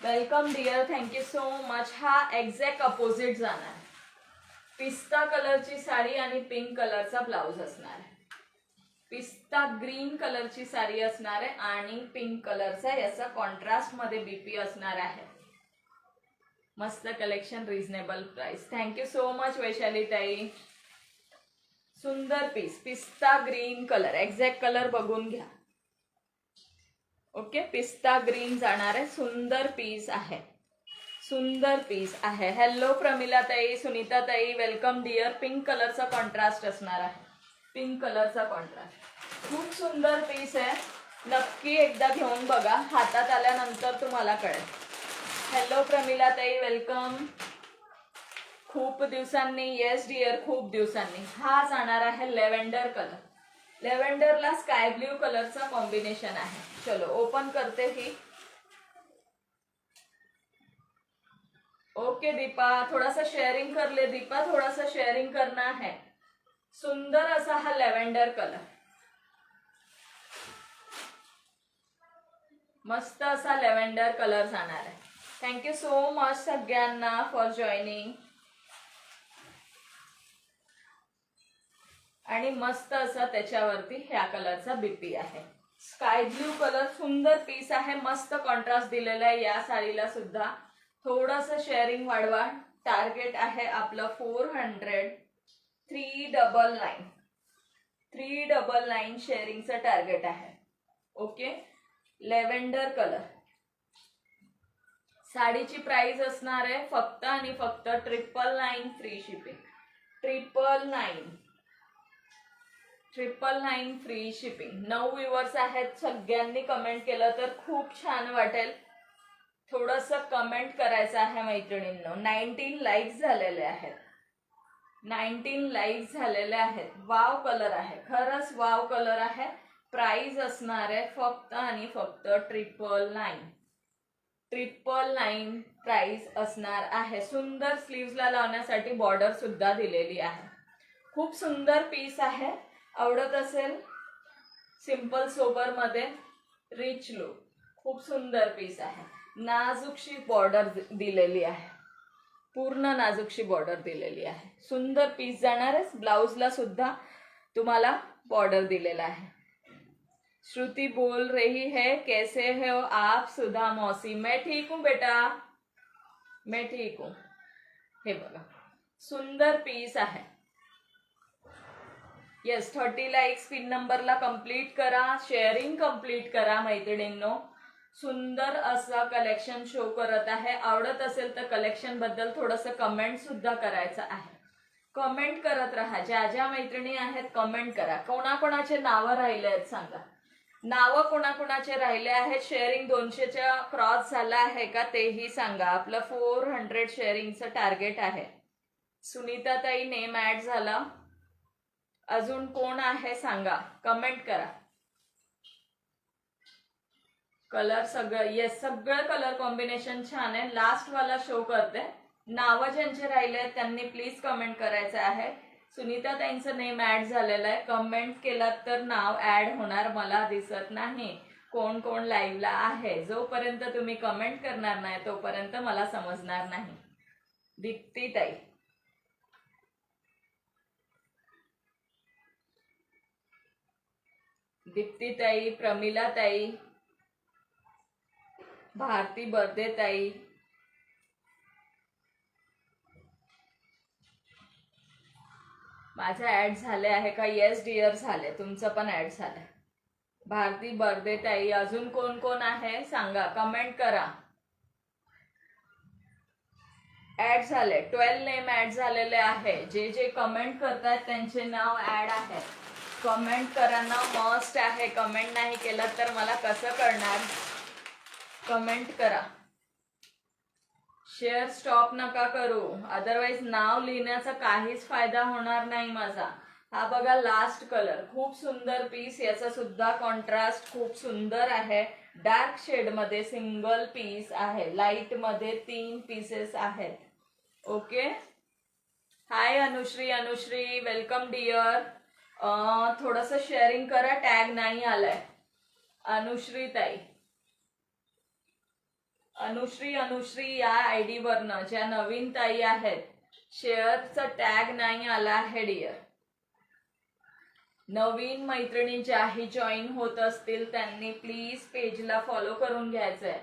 Welcome dear. Thank you so much. हा एक्झॅक्ट अपोजिट जाणार आहे. पिस्ता कलरची साडी आणि पिंक कलरचा ब्लाउज असणार आहे. पिस्ता ग्रीन कलरची साडी असणार आहे आणि पिंक कलरचा याचा कॉन्ट्रास्ट मध्ये बीपी असणार आहे. मस्त collection, reasonable price. Thank you so much Vaishali ताई. सुंदर पीस. पिस्ता ग्रीन कलर, एक्झॅक्ट कलर बघून घ्या. ओके पिस्ता ग्रीन जाणार आहे. सुंदर पीस आहे. सुंदर पीस आहे. हॅलो प्रमिला ताई, सुनीता ताई, वेलकम डिअर. पिंक कलरचा कॉन्ट्रास्ट असणार आहे. पिंक कलरचा कॉन्ट्रास्ट खूप सुंदर पीस आहे. नक्की एकदा घेऊन बघा, हातात आल्यानंतर तुम्हाला कळेल. हॅलो प्रमिला ताई, वेलकम. खूप दिवसांनी, येस डिअर, खूप दिवसांनी. हा जाणार आहे लेव्हेंडर कलर. लेव्हेंडरला स्काय ब्ल्यू कलरचा कॉम्बिनेशन आहे. चलो ओपन करते ही. ओके दीपा, थोड़ा सा शेयरिंग कर ले दीपा, थोड़ा सा शेयरिंग करना है. सुंदर असा हा लेव्हेंडर कलर, मस्त असा लेव्हेंडर कलर जाणार आहे. थँक्यू सो मच सगळ्यांना फॉर जॉईनिंग. आणि मस्त असा त्याच्यावरती ह्या कलरचा बीपी आहे. स्काय ब्ल्यू कलर, सुंदर पीस आहे. मस्त कॉन्ट्रास्ट दिलेला आहे या साडीला सुद्धा. थोडंसं शेअरिंग वाढवा. टार्गेट आहे आपलं 400. 399 399 शेअरिंगचं टार्गेट आहे. Okay, lavender colour. साडीची प्राइस असणार आहे फक्त आणि फक्त 999 free shipping. 999 free shipping. 9 viewers आहेत. सगळ्यांनी कमेंट केलं तर खूप छान वाटेल. थोडंसं कमेंट करायचं आहे मैत्रिणींनो. 19 लाईक्स झालेले आहेत. 19 लाईक्स झालेले आहेत. वाव कलर आहे, खरंच वाव कलर आहे. प्राइस असणार आहे फक्त आणि फक्त 999 प्राइस असणार आहे. सुंदर स्लीव्सला लावण्यासाठी बॉर्डर सुद्धा दिलेली आहे. खूप सुंदर पीस आहे. आवडत असेल सिंपल सोबर मध्ये रिच लुक. खूप सुंदर पीस आहे. नाजूकशी बॉर्डर दिलेली आहे, पूर्ण नाजूकशी बॉर्डर दिलेली आहे. सुंदर पीस जाणार आहे. ब्लाउजला सुद्धा तुम्हाला बॉर्डर दिलेला आहे. श्रुति बोल रही है, कैसे हो आप सुधा मौसी? मैं ठीक हूं बेटा, मैं ठीक हूं. हे बघा, सुंदर पीस आहे. येस, 30 लाईक्स पिन नंबरला कंप्लीट करा, शेअरिंग कंप्लीट करा मैत्रिणींनो. सुंदर असं कलेक्शन शो करत आहे. आवडत असेल तर कलेक्शन बद्दल थोडंसं कमेंट सुद्धा करायचं आहे. कमेंट करत राहा. ज्या ज्या मैत्रिणी आहेत कमेंट करा. कोणाकोणाचे नावं राहिले आहेत सांगा. नावं कोणाकोणाचे राहिले आहेत. शेअरिंग 200च्या क्रॉस झाला आहे का तेही सांगा. आपलं 400 शेअरिंगचं टार्गेट आहे. सुनीता ताई नेम ऍड झाला. अजून कोण आहे सांगा, कमेंट करा. कलर सगळं, येस, सगळं कलर कॉम्बिनेशन छान आहे. लास्ट वाला शो करते. नावं ज्यांचे राहिले त्यांनी प्लीज कमेंट करायचं आहे. सुनीता ताईंचं नेम ऍड झालेलं आहे. कमेंट केलात तर नाव ऍड होणार. मला दिसत नाही कोण कोण लाईव्हला आहे. जोपर्यंत तुम्ही कमेंट करणार नाही तोपर्यंत मला समजणार नाही. दीप्ती ताई, दीप्ती ताई, प्रमिला ताई, भारती बर्दे ताई, माझं ऍड झाले आहे का? येस डिअर झाले. तुमचं पण ऍड झालंय. भारती बर्दे ताई, अजून कोण कोण आहे सांगा, कमेंट करा. ऍड झाले. 12 नेम ऍड झालेले आहे. जे जे कमेंट करतात त्यांचे नाव ऍड आहे. कमेंट करणं मस्ट आहे. कमेंट नाही केलं तर मला कसं कळणार? कमेंट करा. शेअर स्टॉप नका करू, अदरवाइज नाव लिहिण्याचा काहीच फायदा होणार नाही माझा. हा बघा लास्ट कलर, खूप सुंदर पीस. याचा सुद्धा कॉन्ट्रास्ट खूप सुंदर आहे. डार्क शेड मध्ये सिंगल पीस आहे. लाईट मध्ये 3 पीसेस आहेत. Okay, hi Anushree. Anushree welcome dear. थोडंसं शेअरिंग करा, टॅग नाही आलाय. अनुश्री ताई, अनुश्री या आयडी वरनं ज्या नवीन ताई आहेत, शेअरचा टॅग नाही आला आहे डिअर. नवीन मैत्रिणी ज्याही जॉईन होत असतील त्यांनी प्लीज पेजला फॉलो करून घ्यायचंय.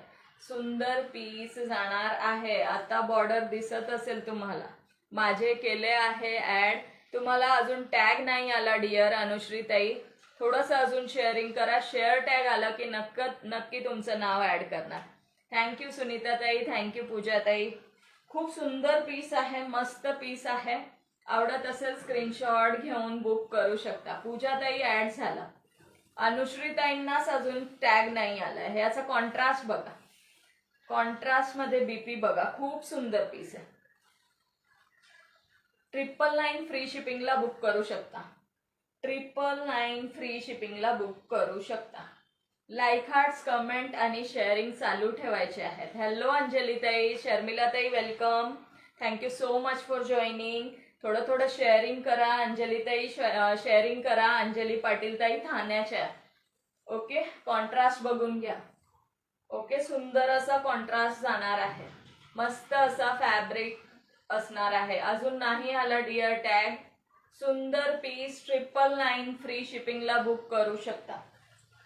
सुंदर पीस जाणार आहे. आता बॉर्डर दिसत असेल तुम्हाला. माझे केले आहे ऍड. तुम्हाला अजून टॅग नाही आला डिअर अनुश्री ताई. थोडंसं अजून शेअरिंग करा. शेअर टॅग आला की नक्की तुमचं नाव ऍड करणार. थँक्यू सुनीता ताई, थँक्यू पूजा ताई. खूप सुंदर पीस आहे, मस्त पीस आहे. आवडत असेल स्क्रीनशॉट घेऊन बुक करू शकता. पूजा ताई ऍड झाला. अनुश्री ताईंनाच अजून टॅग नाही आलाय. ह्याचा कॉन्ट्रास्ट बघा, कॉन्ट्रास्ट मध्ये बीपी बघा, खूप सुंदर पीस आहे. 999 फ्री शिपिंगला बुक करू शकता. 999 फ्री शिपिंगला बुक करू शकता. लाईक, हार्ट्स, कमेंट आणि शेअरिंग चालू ठेवायचे आहेत. हॅलो अंजली ताई, शर्मिला ताई, welcome. Thank you so much for joining. थोडं थोडं शेअरिंग करा. अंजली ताई शेअरिंग करा. अंजली पाटील ताई ठाण्याच्या. ओके, कॉन्ट्रास्ट बघून घ्या. ओके, सुंदर असा कॉन्ट्रास्ट जाणार आहे. मस्त असा फॅब्रिक असणार आहे. अजून नाही आला डिअर टॅग. सुंदर पीस 999 फ्री शिपिंगला बुक करू शकता.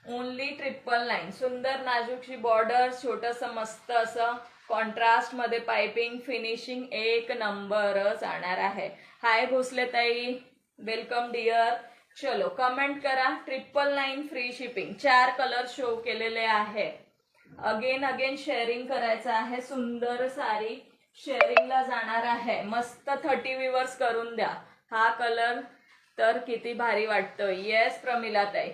ओनली 999. सुंदर नाजूकशी बॉर्डर, छोटस मस्त असं कॉन्ट्रास्ट मध्ये पाइपिंग, फिनिशिंग एक नंबर जाणार आहे. हाय भोसले ताई, वेलकम डिअर. चलो कमेंट करा. 999 फ्री शिपिंग. 4 कलर शो केलेले आहे. अगेन शेअरिंग करायचं आहे. सुंदर साडी शेअरिंगला जाणार आहे. मस्त 30 व्ह्यूअर्स करून द्या. हा कलर तर किती भारी वाटतोय. येस प्रमिला ताई,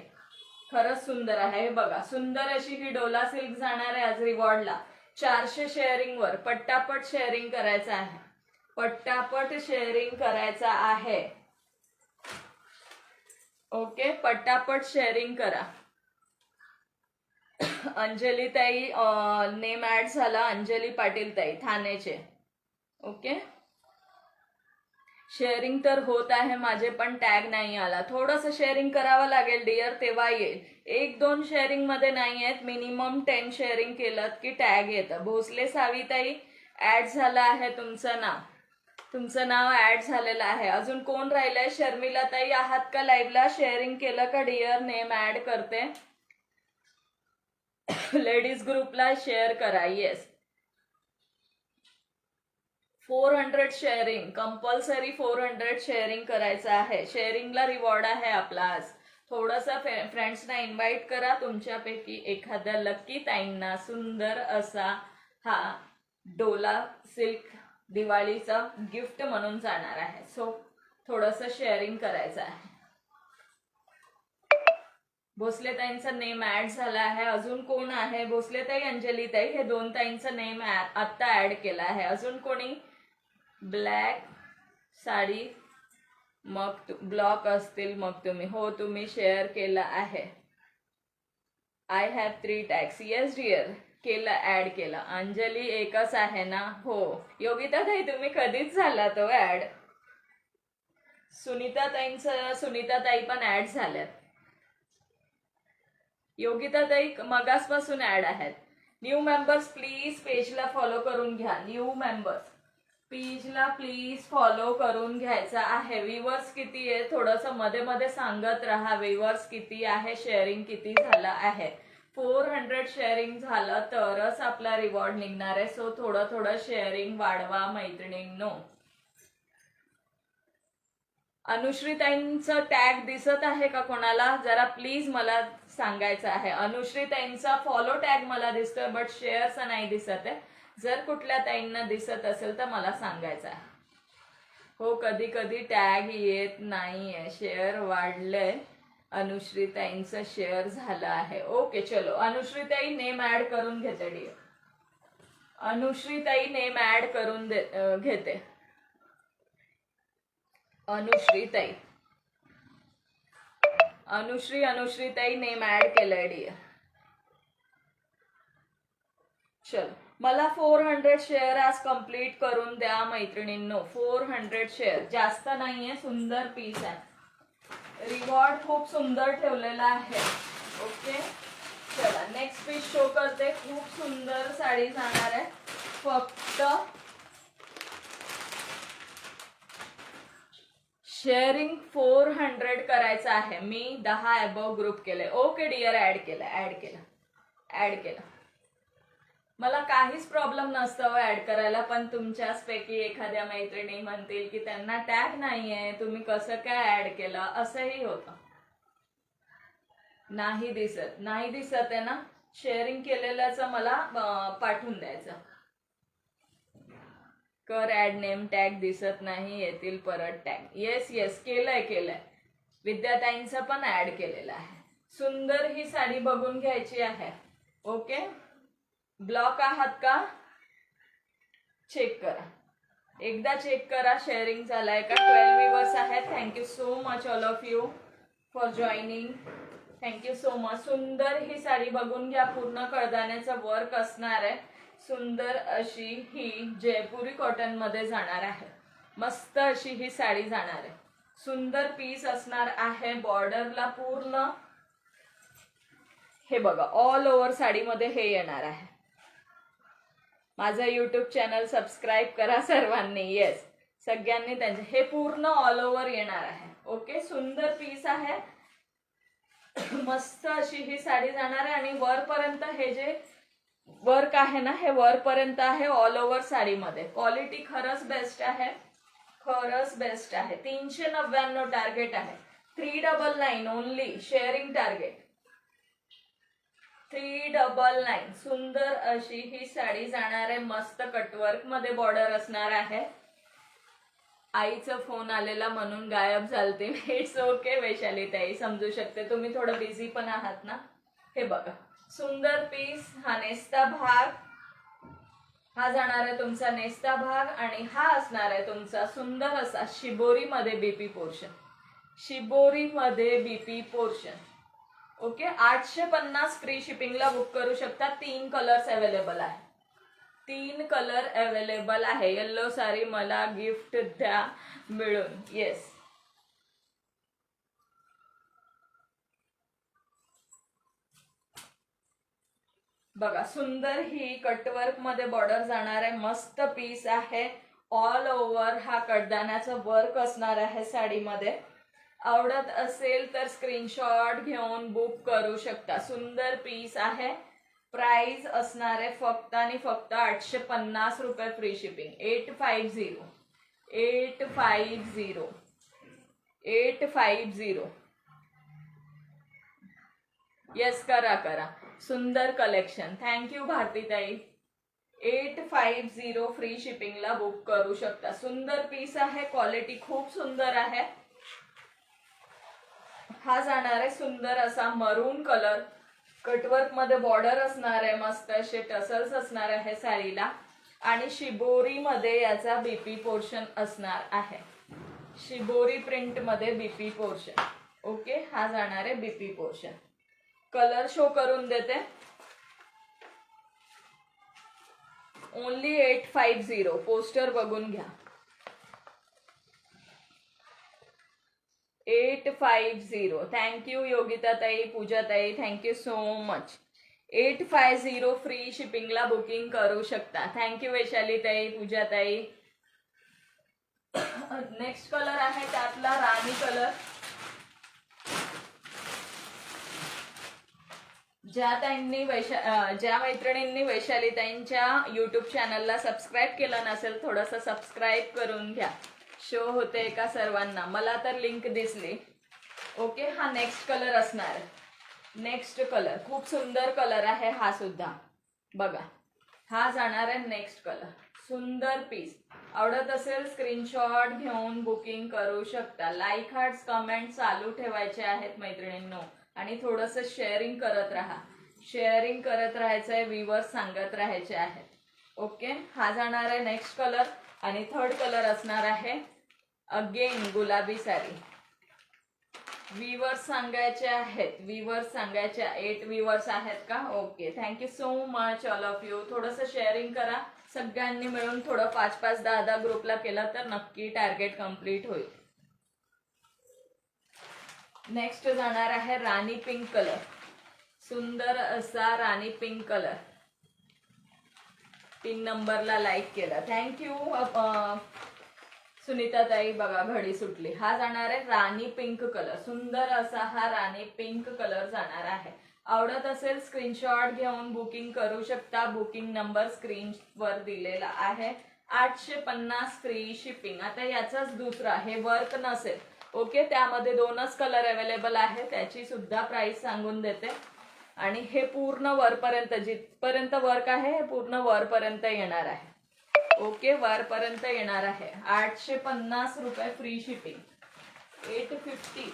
खरंच सुंदर आहे. हे बघा, सुंदर अशी ही डोला सिल्क जाणार आहे आज रिवॉर्डला. 400 शेअरिंग वर पट्टापट शेअरिंग करायचं आहे. पट्टापट शेअरिंग करायचा आहे. ओके, पट्टापट शेअरिंग करा. अंजली ताई नेम ऍड झाला. अंजली पाटील ताई ठाण्याचे. ओके, शेअरिंग तर होत आहे माझे, पण टॅग नाही आला. थोडंसं शेअरिंग करावं लागेल डिअर, तेव्हा येईल. 1-2 शेअरिंग मध्ये नाही आहेत. मिनिमम 10 शेअरिंग केलं की टॅग येतं. भोसले साविताई ऍड झालं आहे तुमचं नाव. तुमचं नाव ऍड झालेलं आहे. अजून कोण राहिलंय? शर्मिला ताई आहात का लाईव्हला? शेअरिंग केलं का डिअर? नेम ऍड करते. लेडीज ग्रुपला शेअर करा. Yes, 400 sharing compulsory. 400 शेअरिंग करायचं आहे. शेअरिंगला रिवॉर्ड आहे आपला आज. थोडंसं फ्रेंड्सना इन्व्हाइट करा. तुमच्यापैकी एखाद्या लकी ताईंना सुंदर असा हा डोला सिल्क दिवाळीचा गिफ्ट म्हणून जाणार आहे. सो थोडंसं शेअरिंग करायचं आहे. भोसले ताईंचा नेम ऍड झाला आहे. अजून कोण आहे? भोसले ताई, अंजली ताई, हे 2 ताईंचा नेम आता ऍड केला आहे. अजून कोणी? ब्लॅक साडी, मग ब्लॉक असतील मग तुम्ही. हो, तुम्ही शेअर केला आहे. I have 3 tags. Yes dear, केला, ऍड केला. अंजली एकच आहे ना? हो. योगिता ताई तुम्ही कधीच झाला तो ऍड. सुनीता ताई पण ऍड झाल्यात. योगिता ताई मगासपासून ऍड आहेत. न्यू मेंबर्स प्लीज पेजला फॉलो करून घ्या. न्यू मेंबर्स पेजला प्लीज फॉलो करून घ्यायचा आहे. व्ह्यूअर्स किती आहे थोडंसं मध्ये मध्ये सांगत राहा. व्ह्यूअर्स किती आहे, शेअरिंग किती झालं आहे. 400 शेअरिंग झालं तरच आपला रिवॉर्ड निघणार आहे. सो थोडं शेअरिंग वाढवा मैत्रिणींनो. अनुश्रीताईंचं टॅग दिसत आहे का कोणाला? जरा प्लीज मला सांगायचं आहे. अनुश्रीताईंचा फॉलो टॅग मला दिसतोय, बट शेअरचा नाही दिसत आहे. जर कुठल्या ताईंना दिसत असेल तर मला सांगायचं आहे. हो, कधी कधी टॅग येत नाहीये. शेअर वाढलंय. अनुश्रीताईंचं शेअर झालं आहे. ओके, चलो अनुश्रीताई नेम ऍड करून घेते डिअर. अनुश्रीताई नेम ऍड करून घेते. अनुश्रीताई नेम ऍड केलंय डिअर. चल, मला 400 शेअर आज कंप्लीट करून द्या मैत्रिणींनो. 400 शेअर जास्त नाहीये. सुंदर पीस आहे. रिवॉर्ड खूप सुंदर ठेवलेला आहे. ओके, चला नेक्स्ट पीस शो करते. खूप सुंदर साडी जाणार आहे. फक्त शेअरिंग 400 करायचं आहे. मी 10 अबव ग्रुप केले. ओके डिअर, ऍड केला. मला काहीच प्रॉब्लेम नसतं ऍड करायला, पण तुमच्याच पैकी एखाद्या मैत्रिणी म्हणतील की त्यांना टॅग नाहीये, तुम्ही कसं काय ऍड केलं, असंही होतं. नाही दिसत आहे ना? शेअरिंग केलेल्याचं मला पाठवून द्यायचं. कर ऍड नेम टॅग दिसत नाही, येतील परत टॅग. येस येस केलंय. विद्याताईंचं पण ऍड केलेलं आहे. सुंदर ही साडी बघून घ्यायची आहे. ओके, ब्लॉक आहात का चेक करा, एकदा चेक करा शेअरिंग झालाय का. 12 व्ह्यूअर्स आहेत. Thank you so much all of you for joining. Thank you so much. सुंदर ही साडी बघून घ्या. पूर्ण कडदाण्याचं वर्क असणार आहे. सुंदर अशी ही जयपुरी कॉटन मध्ये जाणार आहे. मस्त अशी ही साडी जाणार आहे. सुंदर पीस असणार आहे. बॉर्डरला पूर्ण हे बघा ऑल ओव्हर साडीमध्ये हे येणार आहे. माझं युट्यूब चॅनल सबस्क्राईब करा सर्वांनी. येस, सगळ्यांनी त्यांचे हे पूर्ण ऑल ओव्हर येणार आहे. ओके, सुंदर पीस आहे. मस्त अशी ही साडी जाणार आहे आणि वरपर्यंत हे जे वर्क आहे ना, हे वरपर्यंत आहे ऑल ओव्हर साडीमध्ये. क्वालिटी खरंच बेस्ट आहे, खरंच बेस्ट आहे. 399 टार्गेट आहे. 399 ओनली शेअरिंग टार्गेट. 399. सुंदर अशी ही साडी जाणार आहे. मस्त कटवर्क मध्ये बॉर्डर असणार आहे. आईचा फोन आलेला म्हणून गायब झालते. इट्स ओके वैशाली ताई, समजू शकते तुम्ही थोडं बिझी पण आहात ना. हे बघा सुंदर पीस. हा नेस्ता भाग, हा जाणार आहे तुमचा नेस्ता भाग आणि हा असणार आहे तुमचा सुंदर असा शिबोरी मध्ये बीपी पोर्शन. शिबोरी मध्ये बीपी पोर्शन. ओके, 850 फ्री शिपिंगला बुक करू शकता. 3 कलर्स अवेलेबल आहे. 3 कलर अवेलेबल आहे. येल्लो साडी मला गिफ्ट द्या मिळून. येस, बघा सुंदर ही कटवर्क मध्ये बॉर्डर जाणार आहे. मस्त पीस आहे. ऑल ओव्हर हा कडदाण्याचं वर्क असणार आहे साडीमध्ये. आवडत असेल तर स्क्रीनशॉट घेऊन बुक करू शकता. सुंदर पीस आहे. प्राइस असणार आहे फक्त आणि फक्त 850 रुपये फ्री शिपिंग. 850 850 850. येस, करा. सुंदर कलेक्शन. थँक्यू भारतीताई. 850 फ्री शिपिंगला बुक करू शकता. सुंदर पीस आहे. क्वालिटी खूप सुंदर आहे. हा जाणार आहे सुंदर असा मरून कलर. कटवर्क मध्ये बॉर्डर असणार आहे. मस्त असे टसल्स असणार आहे साडीला आणि शिबोरी मध्ये याचा बीपी पोर्शन असणार आहे. शिबोरी प्रिंट मध्ये बीपी पोर्शन. ओके, हा जाणार आहे बीपी पोर्शन. कलर शो करून देते. ओनली 850. पोस्टर बघून घ्या. 850. थँक्यू योगिता ताई, पूजा ताई, थँक्यू सो मच. 850 फ्री शिपिंगला बुकिंग करू शकता. थँक्यू वैशाली ताई, पूजा ताई. नेक्स्ट कलर आहे त्यातला राणी कलर. ज्या मैत्रिणींनी वैशाली ताईंच्या युट्यूब चॅनलला सबस्क्राईब केलं नसेल, थोडंसं सबस्क्राईब करून घ्या. शो होते का सर्वांना? मला तर लिंक दिसली. ओके, हा नेक्स्ट कलर असणार. नेक्स्ट कलर खूप सुंदर कलर आहे हा सुद्धा. बघा, हा जाणार आहे नेक्स्ट कलर. सुंदर पीस. आवडत असेल स्क्रीनशॉट घेऊन बुकिंग करू शकता. लाईक हार्ट्स कमेंट चालू ठेवायचे आहेत मैत्रिणींनो आणि थोडंसं शेअरिंग करत राहा. शेअरिंग करत राहायचंय. व्ह्यूअर्स सांगत राहायचे आहेत. ओके, हा जाणार आहे नेक्स्ट कलर आणि थर्ड कलर असणार आहे अगेन गुलाबी साडी. व्ह्यूअर्स सांगायचे आहेत. व्ह्यूअर्स सांगायचे. 8 व्ह्यूअर्स आहेत का? Okay, thank you so much all of you. थोडंसं शेअरिंग करा. सगळ्यांनी मिळून थोडं 5-5, 10-10 ग्रुपला केलं तर नक्की टार्गेट कम्प्लीट होईल. नेक्स्ट जाणार आहे राणी पिंक कलर. सुंदर असा राणी पिंक कलर. 3 नंबरला लाईक केलं. थँक्यू सुनीता ताई. बघा घडी सुटली. हा जाणार आहे राणी पिंक कलर. सुंदर असा हा राणी पिंक कलर जाणार आहे. आवडत असेल स्क्रीनशॉट घेऊन बुकिंग करू शकता. बुकिंग नंबर स्क्रीनवर दिलेला आहे. 850 फ्री शिपिंग. आता याचाच दुसरा, हे वर्क नसेल. ओके, त्यामध्ये 2च कलर अवेलेबल आहे. त्याची सुद्धा प्राइस सांगून देते. आणि हे पूर्ण वरपर्यंत, जिथपर्यंत वर्क आहे हे पूर्ण वरपर्यंत येणार आहे. ओके, वरपर्यंत येणार आहे. 850 रुपये फ्री शिपिंग. 850.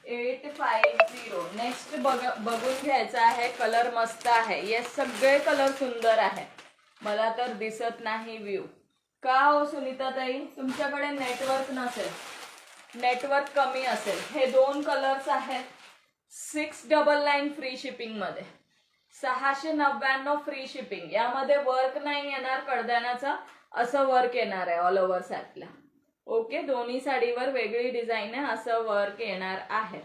850. नेक्स्ट बघून घ्यायचं आहे. कलर मस्त आहे. येस, सगळे कलर सुंदर आहे. मला तर दिसत नाही व्ह्यू. का हो सुनीता ताई, तुमच्याकडे नेटवर्क नसेल, नेटवर्क कमी असेल. हे 2 कलर्स आहेत. 699 फ्री शिपिंग मध्ये. 699 फ्री शिपिंग. यामध्ये वर्क नाही येणार कडदानाचा, असं वर्क येणार आहे ऑल ओव्हर साडीला. ओके, दोन्ही साडीवर वेगळी डिझाईन आहे, असं वर्क येणार आहे.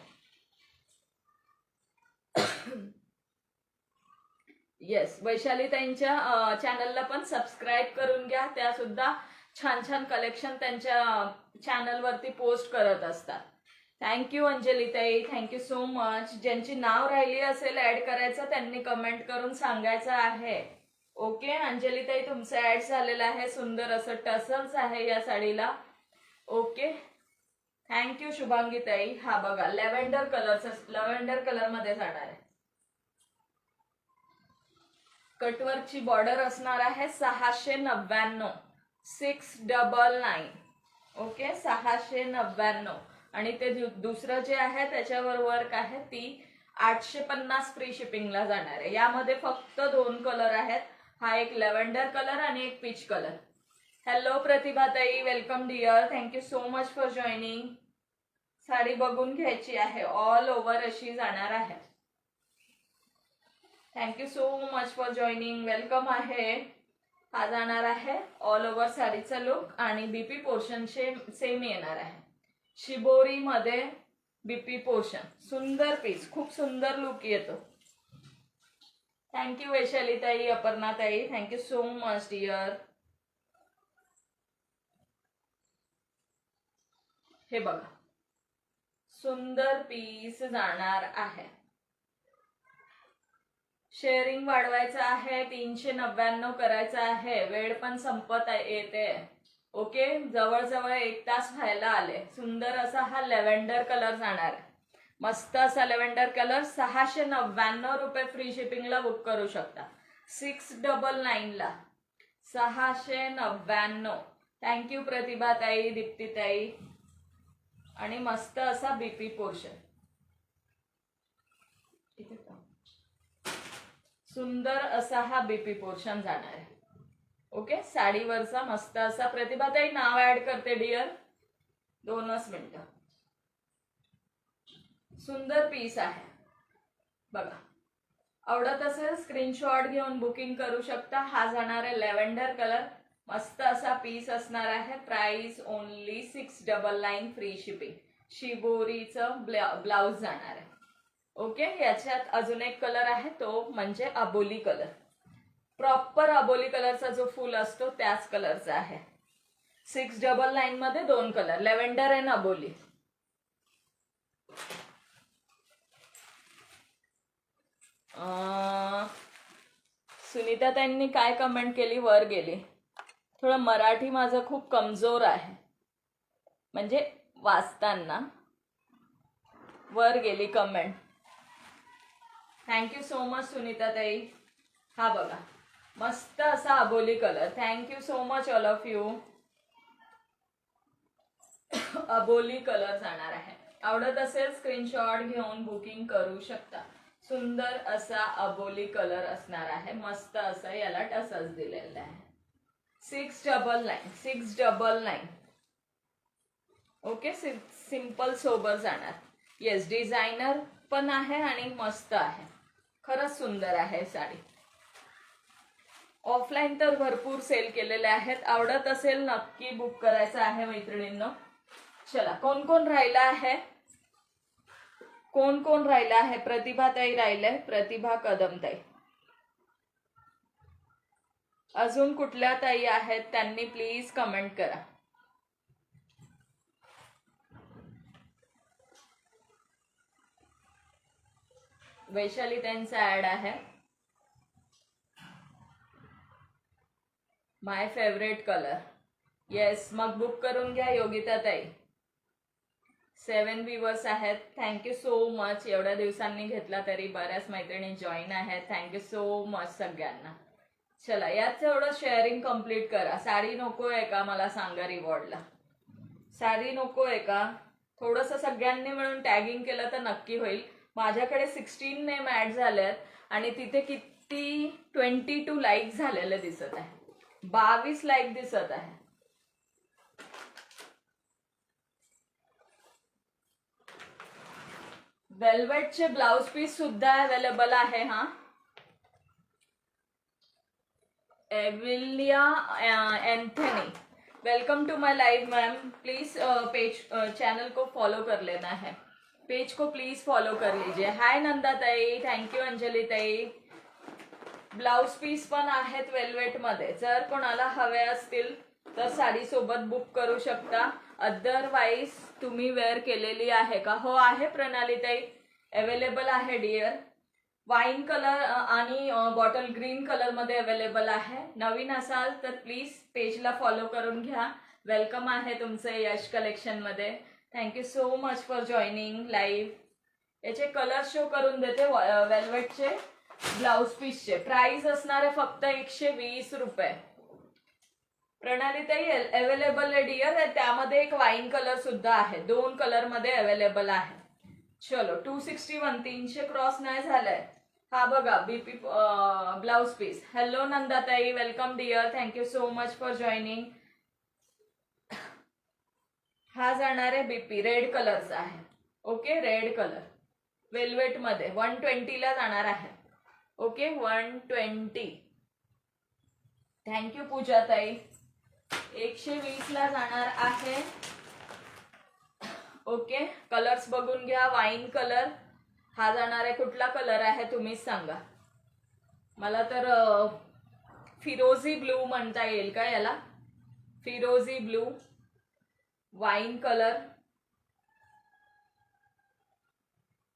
येस, वैशाली ताईंच्या चॅनलला पण सबस्क्राईब करून घ्या. त्या सुद्धा छान छान कलेक्शन त्यांच्या चॅनलवरती पोस्ट करत असतात. थँक्यू अंजली ताई, थँक्यू सो मच. ज्यांची नाव राहिली असेल ऍड करायचं त्यांनी कमेंट करून सांगायचं आहे. ओके, अंजली ताई तुमचं ऍड झालेलं आहे. सुंदर असं टसल्स आहे या साडीला. ओके, थँक्यू शुभांगी ताई. हा बघा, लॅव्हेंडर कलर मध्ये जाणार आहे. कटवर्कची बॉर्डर असणार आहे. 699. 699. ओके, 699. आणि ते दुसरं जे आहे त्याच्यावर वर्क आहे ती 850 फ्री शिपिंगला जाणार आहे. यामध्ये फक्त 2 कलर आहेत. हा एक लॅव्हेंडर कलर आणि एक पीच कलर. हॅलो प्रतिभा ताई, welcome dear. Thank you so much for joining. Sari बघून घ्यायची आहे. ऑल ओव्हर अशी जाणार आहे. Thank you so much for joining. Welcome आहे. हा जाणार आहे ऑल ओव्हर साडीचा लुक आणि बीपी पोर्शन सेम येणार आहे. शिबोरी मध्ये बीपी पोर्शन. सुंदर पीस, खूप सुंदर लुक येतो. थँक्यू वैशाली ताई, अपर्णा ताई, थँक्यू सो मच डिअर. हे बघा, सुंदर पीस जाणार आहे. शेअरिंग वाढवायचं आहे. 399 करायचं आहे. वेळ पण संपत येते. ओके, जवळजवळ 1 तास व्हायला आले. सुंदर असा हा लॅव्हेंडर कलर जाणार आहे. मस्त असा लॅव्हेंडर कलर. 699 रुपये फ्री शिपिंगला बुक करू शकता. 699 ला 699. थँक्यू प्रतिभा ताई, दीप्ती ताई. आणि मस्त असा बीपी पोर्शन. सुंदर असा हा बीपी पोर्शन जाणार आहे. ओके, साडीवरचा मस्त असा. प्रतिभा ताई नाव ऍड करते डिअर, 2च मिनिटं. सुंदर पीस आहे बघा. आवडत असेल स्क्रीनशॉट घेऊन बुकिंग करू शकता. हा जाणार आहे लॅव्हेंडर कलर. मस्त असा पीस असणार आहे. Price only 699 free shipping. शिबोरीचं ब्लाउज जाणार आहे. ओके, याच्यात अजून एक कलर आहे, तो म्हणजे अबोली कलर. प्रॉपर अबोली कलरचा जो फुल असतो त्याच कलरचा आहे. 699 मध्ये 2 कलर, लॅव्हेंडर अँड अबोली. सुनीता ताईंनी काय कमेंट केली, वर गेली. थोडं मराठी माझं खूप कमजोर आहे, म्हणजे वाचताना. वर गेली comment. Thank you so much Sunita ताई. हा बघा, मस्त असा अबोली colour. Thank you so much all of you. अबोली कलर जाणार आहे. आवडत असेल स्क्रीनशॉट घेऊन बुकिंग करू शकता. सुंदर असा अबोली कलर असणार आहे. मस्त असं याला टसल्स दिलेलं आहे. 699. 699. ओके, सिंपल सोबर जाणार. येस, डिझायनर पण आहे आणि मस्त आहे. खरंच सुंदर आहे साडी. ऑफलाईन तर भरपूर सेल केलेले आहेत. आवडत असेल नक्की बुक करायचं आहे मैत्रिणींनो. चला, कोण कोण राहिला आहे? कोण कोण राहिला आहे? प्रतिभा ताई राहिलंय, प्रतिभा कदम ताई. अजून कुठल्या ताई आहेत त्यांनी प्लीज कमेंट करा. वैशाली त्यांचा ऍड आहे. माय फेवरेट कलर. येस, मग बुक करून घ्या योगिता ताई. 7 व्ह्युअर्स आहेत. Thank you so much. एवढ्या दिवसांनी घेतला तरी बऱ्याच मैत्रिणी जॉईन आहेत. थँक्यू सो मच सगळ्यांना. चला, यात एवढं शेअरिंग कम्प्लीट करा. साडी नको आहे का मला सांगा रिवॉर्डला. साडी नको आहे का? थोडस सगळ्यांनी मिळून टॅगिंग केलं तर नक्की होईल. माझ्याकडे 16 नेम ऍड झालेत आणि तिथे किती 22 लाईक झालेले दिसत आहे. 22 लाईक दिसत आहे. वेल्वेटचे ब्लाउज पीस सुद्धा अवेलेबल आहे. हा, Evelia Anthony, welcome to my live ma'am. Please page channel को फॉलो कर लेना है. पेज को प्लीज फॉलो कर लीजिए. हाय नंदा ताई, थँक्यू अंजली ताई. ब्लाउज पीस पण आहेत वेल्वेट मध्ये. जर कोणाला हवे असतील तर साडी सोबत बुक करू शकता. अदरवाईज तुम्ही वेअर केलेली आहे का? हो आहे प्रणाली ताई, अवेलेबल आहे डिअर. वाईन कलर आणि बॉटल ग्रीन कलर मध्ये अवेलेबल आहे. नवीन असाल तर प्लीज पेजला फॉलो करून घ्या. वेलकम आहे तुमचे यश कलेक्शन मध्ये. Thank you so much for joining live. याचे कलर शो करून देते. वेल्वेटचे ब्लाउज पीसचे प्राइस असणार आहे फक्त 120 रुपये. प्रणाली ताई अवेलेबल आहे डिअर. त्यामध्ये एक वाईन कलर सुद्धा आहे. 2 कलर मध्ये अवेलेबल आहे. चलो, 261, 300 क्रॉस नाही झालाय. हा बघा बीपी ब्लाउज पीस. हॅलो नंदाताई, welcome dear. Thank you so much for joining. हा जाणार आहे बीपी, रेड कलरचा आहे. ओके, रेड कलर वेल्वेट मध्ये 120 ला जाणार आहे. ओके, 120. थँक्यू पूजा ताई. 120 ला जाणार आहे. ओके, कलर्स बघून घ्या. वाईन कलर हा जाणार आहे. कुठला कलर आहे तुम्हीच सांगा मला. तर फिरोजी ब्लू म्हणता येईल का याला? फिरोजी blue, wine colour.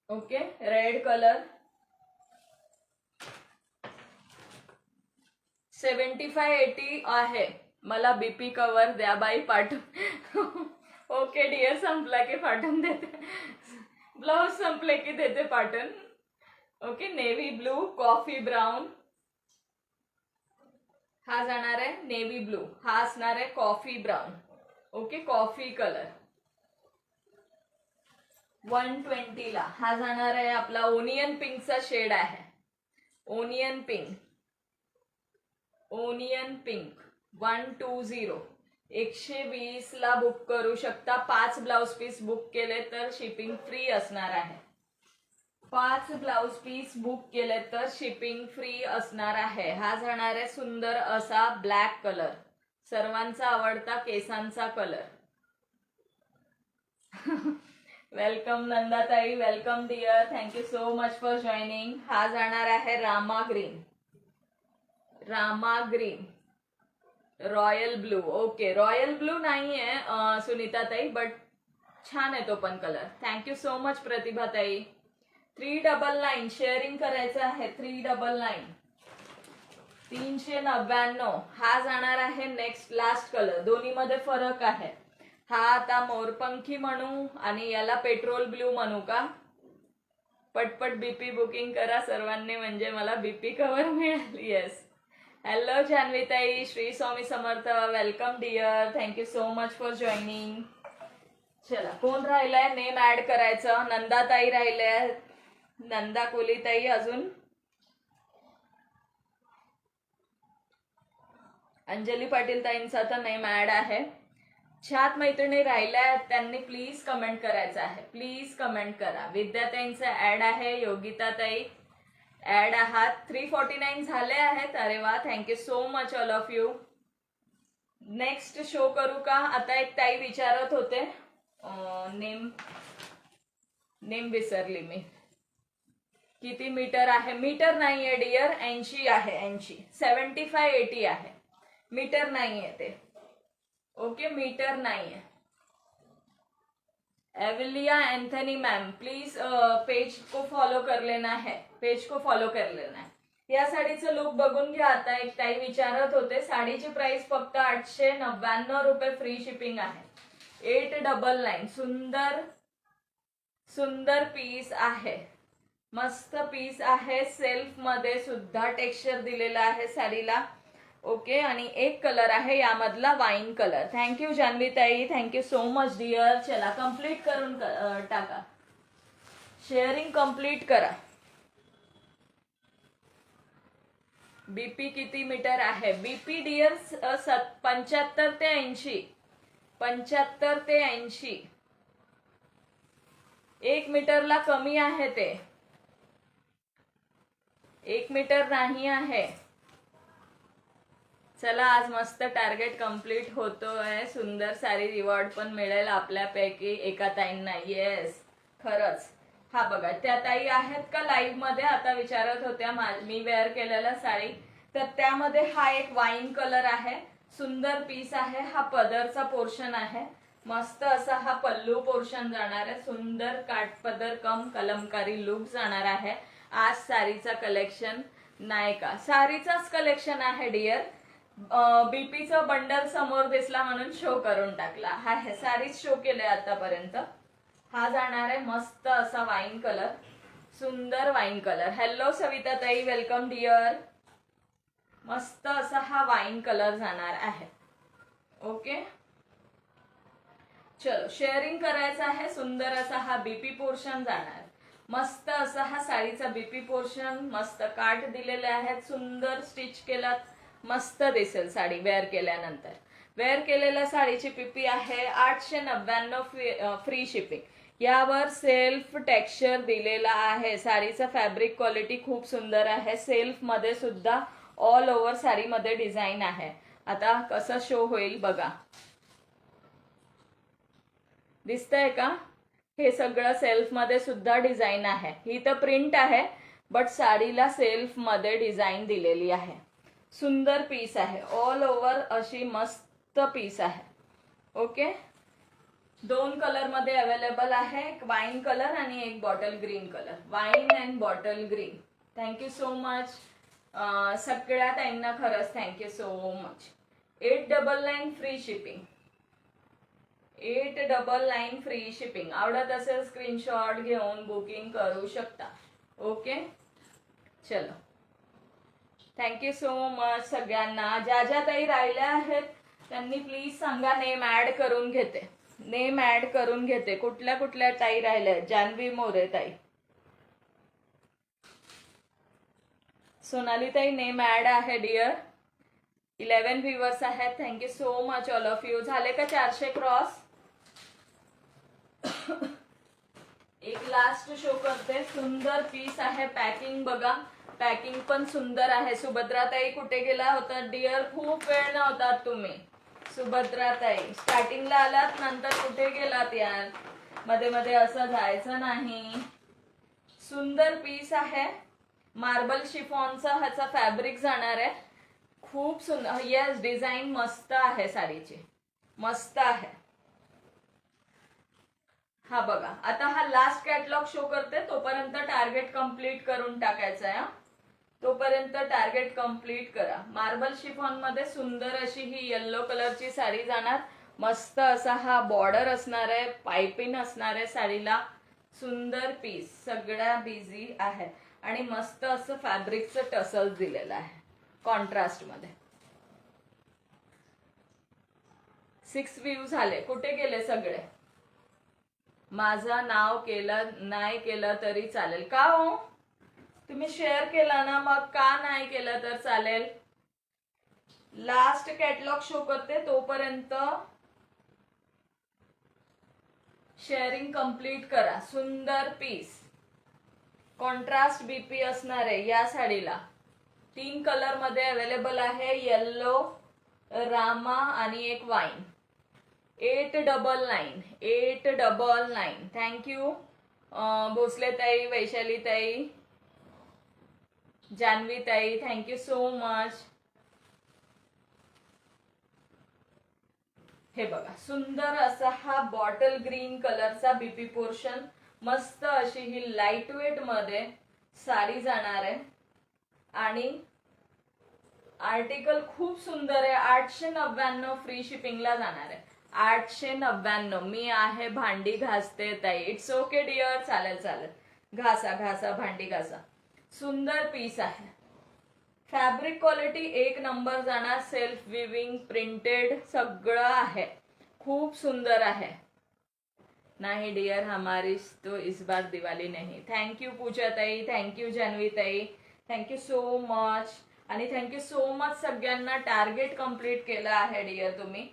Okay, red colour. 75-80 आहे. मला बीपी कवर द्या बाई, पाठवून. ओके डिअर, संपला की पाठवून देते. ब्लाउज संपले की देते पाठवून. Okay, navy blue, coffee brown. हा जाणार आहे नेव्ही ब्लू. हा असणार आहे coffee brown. Okay, coffee colour 120 ला. हा जाणार आहे आपला ओनियन पिंकचा शेड आहे. Onion pink, onion pink 120. 120 ला बुक करू शकता. 5 ब्लाउज पीस बुक केले तर शिपिंग फ्री असणार आहे. 5 ब्लाउज पीस बुक केले तर शिपिंग फ्री असणार आहे. हा जाणार आहे सुंदर असा ब्लॅक कलर, सर्वांचा आवडता केसांचा कलर. वेलकम नंदाताई, welcome dear. Thank you so much for joining. हा जाणार आहे Rama green, Rama green, royal blue. Okay, royal blue नाहीये सुनीता ताई, बट छान आहे तो पण colour. Thank you so much Pratibha ताई. 399 शेअरिंग करायचं आहे. 399, 399. हा जाणार आहे नेक्स्ट लास्ट कलर. दोन्ही मध्ये फरक आहे. हा आता मोरपंखी म्हणू आणि याला पेट्रोल ब्लू म्हणू का? पटपट बीपी बुकिंग करा सर्वांनी, म्हणजे मला बीपी कवर मिळेल. येस, हॅलो जान्हवीताई, Shri Swami Samarth. Welcome dear. Thank you so much for joining. चला, कोण राहिलाय नेम ऍड करायचं? नंदाताई राहिल्या, नंदा कोलीताई. अजून अंजली पाटील ताईंचा तर नेम ऍड आहे. 7 मैत्रिणी राहिल्या, त्यांनी प्लीज कमेंट करायचं आहे. प्लीज कमेंट करा. विद्याताईंचा ऍड आहे. योगिताताई ऍड आहात. 349 झाले आहेत. अरे वा, thank you so much all of you. Next show करू का? आता एक ताई विचारत होते, नेम विसरली मी. किती मीटर आहे? मीटर नाहीये डिअर, 80 आहे. 80, 75-80 आहे. मीटर नाहीये ते. ओके, मीटर नाहीये. एविलिया एंथनी मैम, प्लीज पेज को फॉलो कर लेना है. पेज को फॉलो कर लेना है. या साडीचं लुक बघून घ्या. आता एक ताई विचारत होते, साडीची प्राइस फक्त 899 रुपये, फ्री शिपिंग आहे. 899. सुंदर सुंदर पीस आहे, मस्त पीस आहे. सेल्फ मध्ये सुद्धा टेक्स्चर दिलेला आहे साडीला. ओके, आणि एक कलर आहे यामधला वाईन कलर. थँक्यू जान्हवी ताई, थँक्यू सो मच डिअर. चला कंप्लीट करून टाका, शेअरिंग कंप्लीट करा. बीपी किती मीटर आहे? बीपी डिअर 75 ते 80. 75 ते 80. 1 मीटरला कमी आहे ते, 1 मीटर नाही आहे. चला आज मस्त टार्गेट कंप्लीट होतोय. सुंदर सारी रिवॉर्ड पण मिळेल आपल्यापैकी एका ताईंना. येस, खरंच. हा बघा, त्या ताई आहेत का लाईव्ह मध्ये? आता विचारत होत्या मी वेअर केलेला साडी, तर त्यामध्ये हा एक वाईन कलर आहे. सुंदर पीस आहे. हा पदरचा पोर्शन आहे. मस्त असा हा पल्लू पोर्शन जाणार आहे. सुंदर काठपदर कम कलमकारी लुक जाणार आहे. आज साडीचा कलेक्शन नाही का, साडीचाच कलेक्शन आहे डिअर. बीपीचं बंडल समोर दिसला म्हणून शो करून टाकला. हा हे साडीच शो केले आतापर्यंत. हा जाणार आहे मस्त असा वाईन कलर, सुंदर वाईन कलर. हॅलो सविता ताई, वेलकम डिअर. मस्त असा हा वाईन कलर जाणार आहे. ओके, चलो शेअरिंग करायचं आहे. सुंदर असा हा बीपी पोर्शन जाणार. मस्त असा हा साडीचा बीपी पोर्शन, मस्त काठ दिलेले आहेत, सुंदर स्टिच केलात, मस्त दिसेल साडी वेअर केल्यानंतर. वेअर केलेल्या साडीची पीपी आहे 899, फ्री शिपिंग. यावर सेल्फ टेक्स्चर दिलेला आहे. साडीचा फॅब्रिक क्वालिटी खूप सुंदर आहे. सेल्फ मध्ये सुद्धा ऑल ओव्हर साडीमध्ये डिझाईन आहे. आता कसं शो होईल बघा, दिसतंय का? हे सगळं सेल्फ मध्ये सुद्धा डिझाईन आहे. ही तर प्रिंट आहे, बट साडीला सेल्फ मध्ये डिझाईन दिलेली आहे. सुंदर पीस आहे, ऑल ओव्हर अशी मस्त पीस आहे. ओके, 2 कलर मध्ये अवेलेबल आहे, एक वाईन कलर आणि एक bottle green colour. Wine and bottle green. Thank you so much सगळ्या ताईंना, खरंच thank you so much. 899 free shipping. 899 free shipping. आवडत असेल स्क्रीनशॉट घेऊन बुकिंग करू शकता. ओके, चलो थँक्यू सो मच सगळ्यांना. ज्या ज्या ताई राहिल्या आहेत त्यांनी प्लीज सांगा, नेम ऍड करून घेते. नेम ऍड करून घेते. कुठल्या कुठल्या ताई राहिल्या? जान्हवी मोरे ताई, सोनाली ताई, नेम ऍड आहे डिअर. 11 व्ह्यूअर्स आहेत. Thank you so much all of you. झाले का 400 क्रॉस? एक लास्ट शो करते. सुंदर पीस आहे. पॅकिंग बघा, पॅकिंग पण सुंदर आहे. सुभद्रा ताई कुठे गेला होता डिअर? खूप वेळ नव्हता तुम्ही. सुभद्रा ताई स्टार्टिंगला आलात, नंतर कुठे गेलात यार? मध्ये मध्ये असं जायचं नाही. सुंदर पीस आहे. मार्बल शिफॉनचा ह्याचा फॅब्रिक जाणार आहे. खूप सुंदर. येस, डिझाईन मस्त आहे साडीची, मस्त आहे. हा बघा, आता हा लास्ट कॅटलॉग शो करते. तोपर्यंत टार्गेट कंप्लीट करून टाकायचं आहे. तोपर्यंत टार्गेट कंप्लीट करा. मार्बल शिफॉन मध्ये सुंदर अशी ही येल्लो कलरची साडी जाणार. मस्त असा हा बॉर्डर असणार आहे, पाइपिंग असणार आहे साडीला. सुंदर पीस, सगळ्या बिझी आहे आणि मस्त असं फॅब्रिकचं टसल्स दिलेलं आहे कॉन्ट्रास्ट मध्ये. 6 व्ह्यू झाले. कुठे गेले सगळे? माझं नाव केलं नाही केलं तरी चालेल का हो? तुम्ही शेअर केला ना, मग का नाही केलं तर चालेल. लास्ट कॅटलॉग शो करते. तोपर्यंत शेअरिंग कंप्लीट करा. सुंदर पीस, कॉन्ट्रास्ट बीपी असणार आहे या साडीला. 3 कलर मध्ये अवेलेबल आहे, येल्लो, रामा आणि एक वाईन. 899. 899. थँक्यू भोसले ताई, वैशाली ताई, जान्हवी ताई, थँक्यू सो मच. हे बघा, सुंदर असा हा बॉटल ग्रीन कलरचा बीपी पोर्शन. मस्त अशी ही लाईट वेट मध्ये साडी जाणार आहे. आणि आर्टिकल खूप सुंदर आहे. 899 फ्री शिपिंगला जाणार आहे. 899. मी आहे भांडी घासते ताई. It's okay dear. चालेल चालेल, घासा घासा भांडी घासा. सुंदर पीस आहे. फॅब्रिक क्वालिटी एक नंबर जाणार. सेल्फ विविंग प्रिंटेड सगळं आहे. खूप सुंदर आहे. नहीं डियर, हमारी तो इस बार दिवाळी नहीं. थँक्यू पूजा ताई, थँक्यू जान्हवी ताई, थँक्यू सो मच. आणि थँक्यू सो मच सगळ्यांना. टार्गेट कंप्लीट केलं आहे डियर तुम्ही.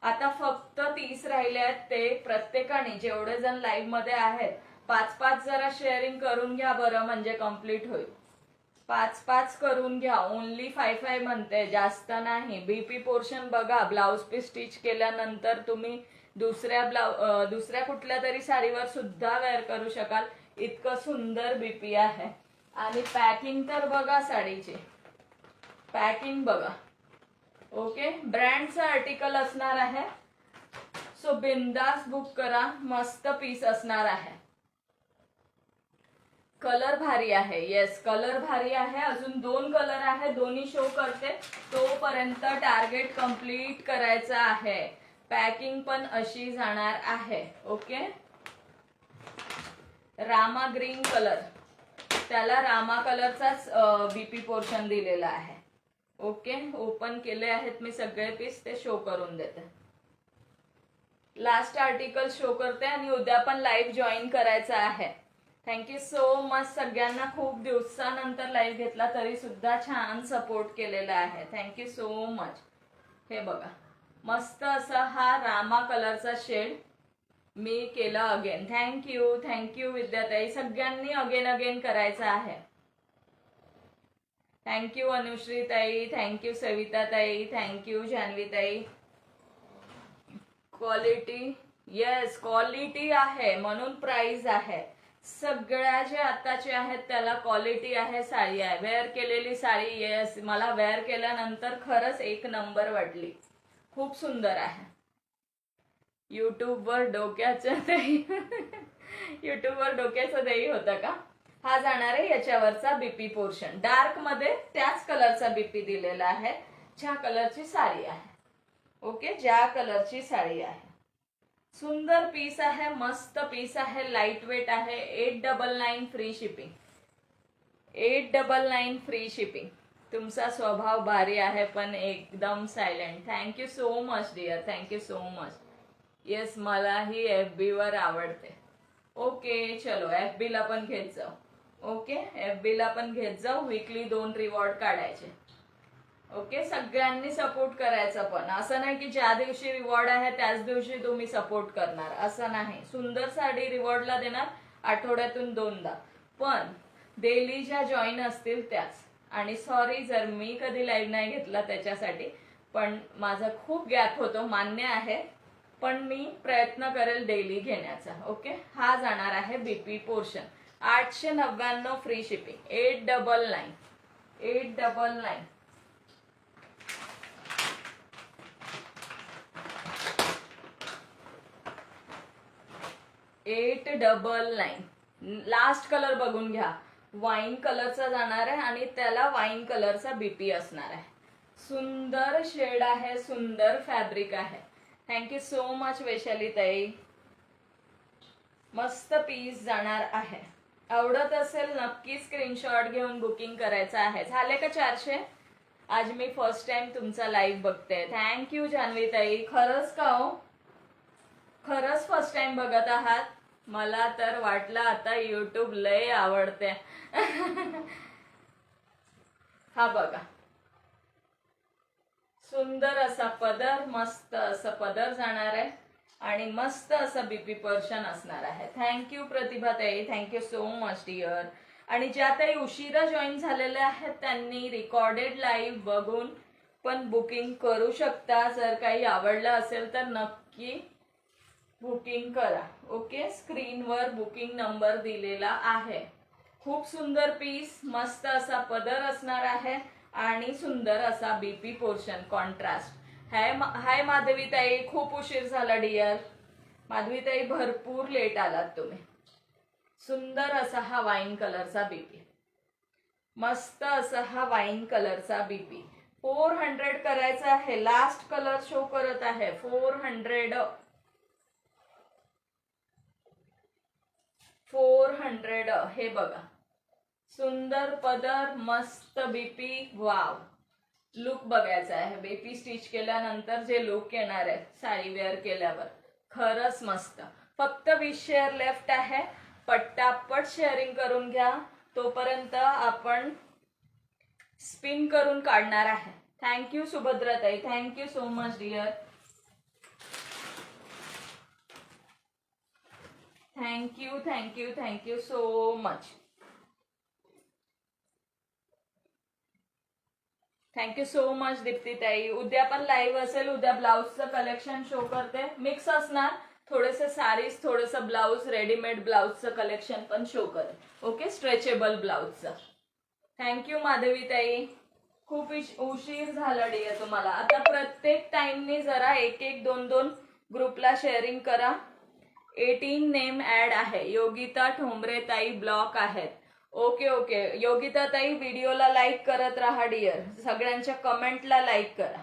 आता फक्त 30 राहिले आहेत. ते प्रत्येकाने जेवढे जण लाईव्ह मध्ये आहेत 5-5 जरा शेअरिंग करून घ्या बरं, म्हणजे कंप्लीट होईल. 5-5 करून घ्या. ओनली 5-5 म्हणते, जास्त नाही. बीपी पोर्शन बघा. ब्लाउज पीस स्टिच केल्यानंतर तुम्ही दुसऱ्या कुठल्या तरी साडीवर सुद्धा वेअर करू शकाल. इतकं सुंदर बीपी आहे. आणि पॅकिंग तर बघा, साडीची पॅकिंग बघा. ओके, ब्रँडचं आर्टिकल असणार आहे. सो बिंदास बुक करा. मस्त पीस असणार आहे. कलर भारी आहे. येस, कलर भारी आहे. अजून 2 कलर आहे, दोन्ही शो करते. तोपर्यंत टार्गेट कंप्लीट करायचं आहे. पॅकिंग पण अशी जाणार आहे. ओके, रामा ग्रीन कलर, त्याला रामा कलरचाच बीपी पोर्शन दिलेला आहे. ओके, ओपन केले आहेत मी सगळे पीस, ते शो करून देते. लास्ट आर्टिकल शो करते आणि उद्या पण लाईव्ह जॉईन करायचं आहे. थँक्यू सो मच सगळ्यांना. खूप दिवसानंतर लाईव्ह घेतला तरी सुद्धा छान सपोर्ट केलेला आहे. Thank you so much. हे बघा, मस्त असा हा रामा कलरचा शेड मी केला अगेन. थँक्यू, थँक्यू विद्याताई. सगळ्यांनी अगेन अगेन करायचं आहे. थँक्यू अनुश्री ताई, थँक्यू सविता ताई, थँक्यू जान्हवी ताई. क्वालिटी, येस क्वालिटी आहे म्हणून प्राइस आहे. सगळ्या जे आताचे आहेत त्याला क्वालिटी आहे. साडी आहे, वेअर केलेली साडी. येस, मला वेअर केल्यानंतर खरंच एक नंबर वाटली. खूप सुंदर आहे. युट्यूबवर डोक्याचं दही युट्यूबवर डोक्याचं दही होतं का? हा जाणार आहे याच्यावरचा बीपी पोर्शन. डार्क मध्ये त्याच कलरचा बीपी दिलेला आहे, ज्या कलरची साडी आहे. ओके, ज्या कलरची साडी आहे. सुंदर पीस आहे, मस्त पीस आहे, लाईट वेट आहे. 899 फ्री शिपिंग. 899 free shipping. तुमचा स्वभाव भारी आहे पण एकदम silent. Thank you so much dear, thank you so much. Yes, मलाही FB वर आवडते. ओके, चलो FB ला पण घेत जाऊ. ओके, FB ला पण घेत जाऊ. वीकली 2 रिवॉर्ड काढायचे. ओके, सगळ्यांनी सपोर्ट करायचं. पण असं नाही की ज्या दिवशी रिवॉर्ड आहे त्याच दिवशी तुम्ही सपोर्ट करणार, असं नाही. सुंदर साडी रिवॉर्डला देणार आठवड्यातून 2दा, पण डेली ज्या जॉईन असतील त्याच. आणि सॉरी जर मी कधी लाईव्ह नाही घेतला त्याच्यासाठी, पण माझा खूप गॅप होतो, मान्य आहे. पण मी प्रयत्न करेल डेली घेण्याचा. ओके, हा जाणार आहे BP portion. 899 free shipping. 899. 899. 899. Last colour बघून घ्या. वाईन कलरचा जाणार आहे आणि त्याला वाईन कलरचा बीपी असणार आहे. सुंदर शेड आहे, सुंदर फॅब्रिक आहे. थँक्यू सो मच वैशाली ताई. मस्त पीस जाणार आहे. आवडत असेल नक्की स्क्रीनशॉट घेऊन बुकिंग करायचं आहे. झाले का 400? आज मी फर्स्ट टाइम तुमचा लाईव्ह बघते. थँक्यू जान्हवी ताई. खरंच का हो? खरंच फर्स्ट टाइम बघत आहात? मला तर वाटलं आता युट्यूब लय आवडते. हा बघा, सुंदर असा पदर, मस्त असं पदर जाणार आहे आणि मस्त असं बीपी पोर्शन असणार आहे. थँक्यू प्रतिभा ताई, थँक्यू सो मच डिअर. आणि ज्या ताई उशिरा जॉईन झालेल्या आहेत त्यांनी रिकॉर्डेड लाईव्ह बघून पण बुकिंग करू शकता. जर काही आवडलं असेल तर नक्की बुकिंग करा. ओके, स्क्रीनवर बुकिंग नंबर दिलेला आहे. खूप सुंदर पीस, मस्त असा पदर असणार आहे आणि सुंदर असा बीपी पोर्शन कॉन्ट्रास्ट. हाय माधवीताई, खूप उशीर झाला डिअर. माधवीताई भरपूर लेट आलात तुम्ही. सुंदर असा हा वाईन कलरचा बीपी. मस्त असा हा वाईन कलरचा बीपी 400 करायचा आहे. लास्ट कलर शो करत आहे 400. 400 हे बघा, सुंदर पदर, मस्त बीपी. वाव, लुक बघायचा आहे. बीपी स्टिच केल्यानंतर जे लुक येणार आहे साडी वेअर केल्यावर, खरंच मस्त. फक्त 20 शेअर लेफ्ट आहे. पटापट शेअरिंग करून घ्या, तोपर्यंत आपण स्पिन करून काढणार आहे. थँक्यू सुभद्राताई, thank you so much dear. Thank you thank you thank you so much. Thank you so much दीप्तीताई. उद्या पण लाईव्ह असेल. उद्या ब्लाउजचं कलेक्शन शो करते. मिक्स असणार, थोडेसे साडीज, थोडंसं ब्लाउज, रेडीमेड ब्लाउजचं कलेक्शन पण शो करेल. ओके, स्ट्रेचेबल ब्लाउजचं. थँक्यू माधवीताई. खूप उशीर झाला डिअर तुम्हाला. आता प्रत्येक टाइमनी जरा एक एक दोन दोन ग्रुपला शेअरिंग करा. 18 नेम ऍड आहे. योगिता ठोंबरे ताई ब्लॉक आहेत. ओके ओके योगिता ताई, व्हिडिओला लाईक करत राहा डिअर. सगळ्यांच्या कमेंटला लाईक करा.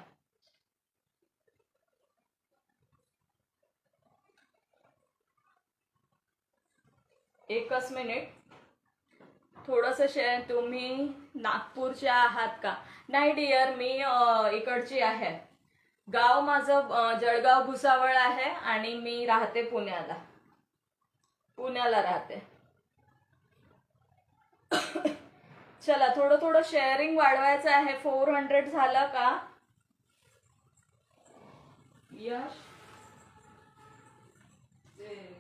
एकच मिनिट. थोडंसं शेअर. तुम्ही नागपूरच्या आहात का? नाही डिअर, मी इकडची आहे. गाव माझं जळगाव भुसावळ आहे आणि मी राहते पुण्याला राहते. चला, थोडं थोडं शेअरिंग वाढवायचं आहे. 400 झालं का यश?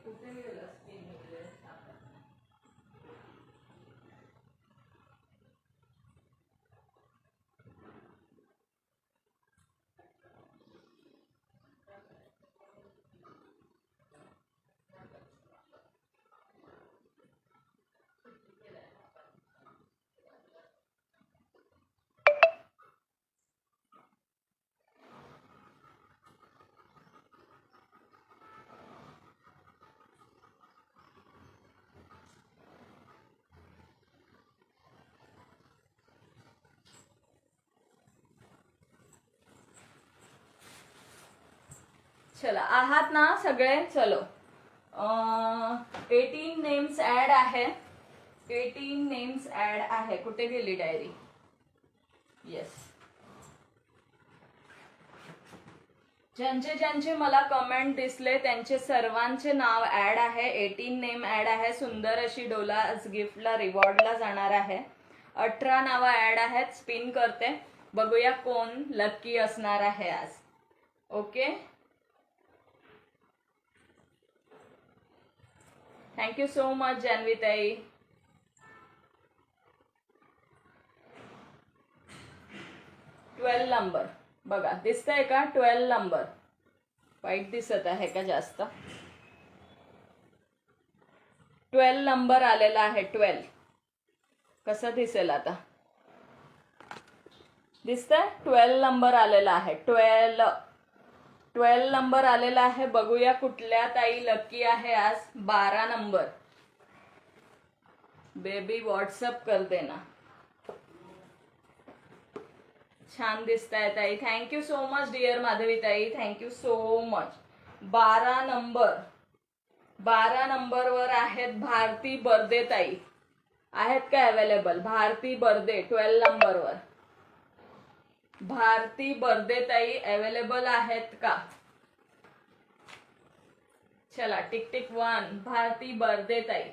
कुठे गेलं? चला, आहात ना सगळे? चलो, 18 नेम्स ऍड आहे. 18 नेम्स ऍड आहे. कुठे गेली डायरी? येस. ज्यांचे ज्यांचे मला कमेंट दिसले त्यांचे सर्वांचे नाव ऍड आहे. 18 नेम ऍड आहे. सुंदर अशी डोला आज गिफ्टला, रिवॉर्डला जाणार आहे. 18 नावं ऍड आहेत. स्पिन करते, बघूया कोण लकी असणार आहे आज. ओके, थँक्यू सो मच जान्हवीताई. ट्वेल्व नंबर बघा, दिसतंय का? 12 नंबर वाईट दिसत आहे का जास्त? 12 नंबर आलेला आहे. 12 कसं दिसेल आता? दिसतंय? 12 नंबर आलेला आहे. 12 नंबर आलेला आहे. बघूया कुठल्या ताई लकी आहे आज. 12 नंबर. बेबी व्हॉट्सअप कर देना. छान दिसताय ताई. Thank you so much dear Madhavi ताई, थँक्यू सो मच. 12 नंबर. 12 नंबरवर आहेत भारती बर्दे ताई. आहेत का अवेलेबल? भारती बर्दे 12 नंबरवर. भारती बर्दे ताई अवेलेबल आहेत का? चला, टिक टिक 1. भारती बर्दे ताई.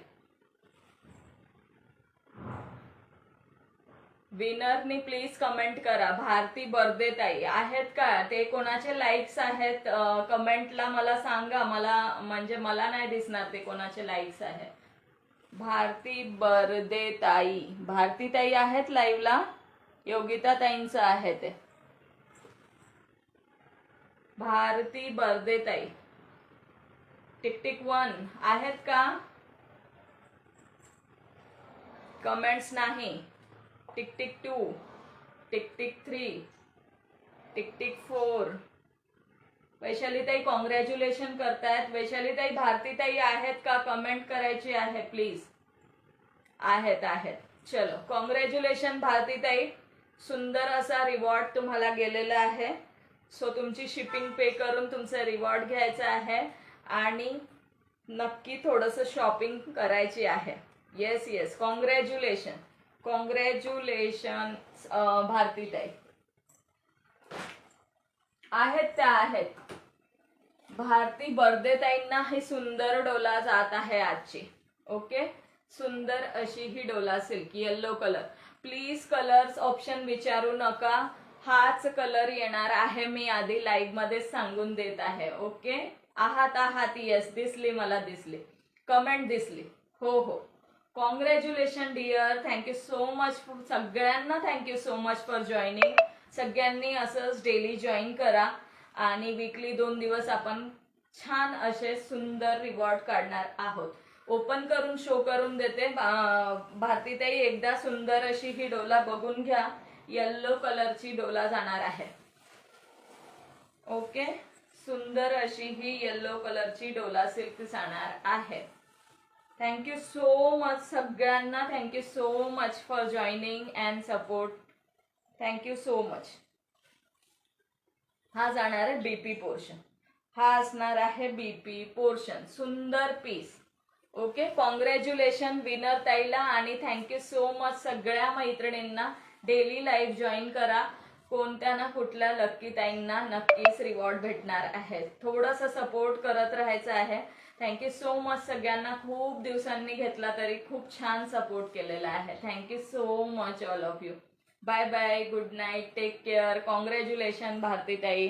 विनरनी प्लीज कमेंट करा. भारती बर्दे ताई आहेत का? ते कोणाचे लाईक्स आहेत कमेंटला मला सांगा. मला म्हणजे मला नाही दिसणार ते कोणाचे लाईक्स आहेत. भारती बर्दे ताई. भारती ताई आहेत लाईव्हला? योगिता ताईंचं आहे ते. भारती बर्दे ताई. टिक टिक 1 आहेत का? कमेंट्स नाही. Tick tick 2, tick tick 3, tick tick 4. वैशालीताई कॉंग्रॅच्युलेशन करतायत. वैशालीताई, भारतीताई आहेत का? कमेंट करायची आहे प्लीज. आहेत आहेत. चलो कॉंग्रॅच्युलेशन भारतीताई, सुंदर असा रिवॉर्ड तुम्हाला गेलेला आहे. सो तुमची शिपिंग पे करून तुमचा रिवॉर्ड घ्यायचा आहे आणि नक्की थोडंसं शॉपिंग करायची आहे. येस येस, कॉंग्रॅच्युलेशन कॉंग्रॅच्युलेशन भारतीताई. आहेत त्या आहेत. भारती बर्दे ताईंना ही सुंदर डोला जात आहे आजची. ओके, सुंदर अशी ही Dola silk yellow colour. Please colours option विचारू नका, हाच कलर येणार आहे. मी आधी लाईव्ह मध्ये सांगून देत आहे. ओके, आहात येस, दिसली, मला दिसली, कमेंट दिसली. हो हो, congratulation dear, thank you so much. सगळ्यांना thank you so much for joining. सगळ्यांनी असंच डेली जॉईन करा आणि वीकली 2 दिवस आपण छान असे सुंदर रिवॉर्ड काढणार आहोत. ओपन करून शो करून देते भारतीताई. एकदा सुंदर अशी ही डोला बघून घ्या. येल्लो कलरची डोला जाणार आहे. ओके, सुंदर अशी ही येल्लो कलरची डोला सिल्क जाणार आहे. थँक्यू सो मच सगळ्यांना, thank you so much for joining and support. Thank you so much. हा जाणार आहे बीपी पोर्शन, हा असणार आहे बीपी पोर्शन. सुंदर पीस. ओके, कॉंग्रॅच्युलेशन विनर ताईला आणि थँक्यू सो मच सगळ्या मैत्रिणींना. डेली लाईव्ह जॉईन करा. कोणत्या ना कुठल्या लक्की ताईंना नक्कीच रिवॉर्ड भेटणार आहे. थोडंसं सपोर्ट करत राहायचं आहे. थँक्यू सो मच सगळ्यांना. खूप दिवसांनी घेतला तरी खूप छान सपोर्ट केलेला आहे. Thank you so much all of you. Bye bye, good night, take care. Congratulation Bharatitai.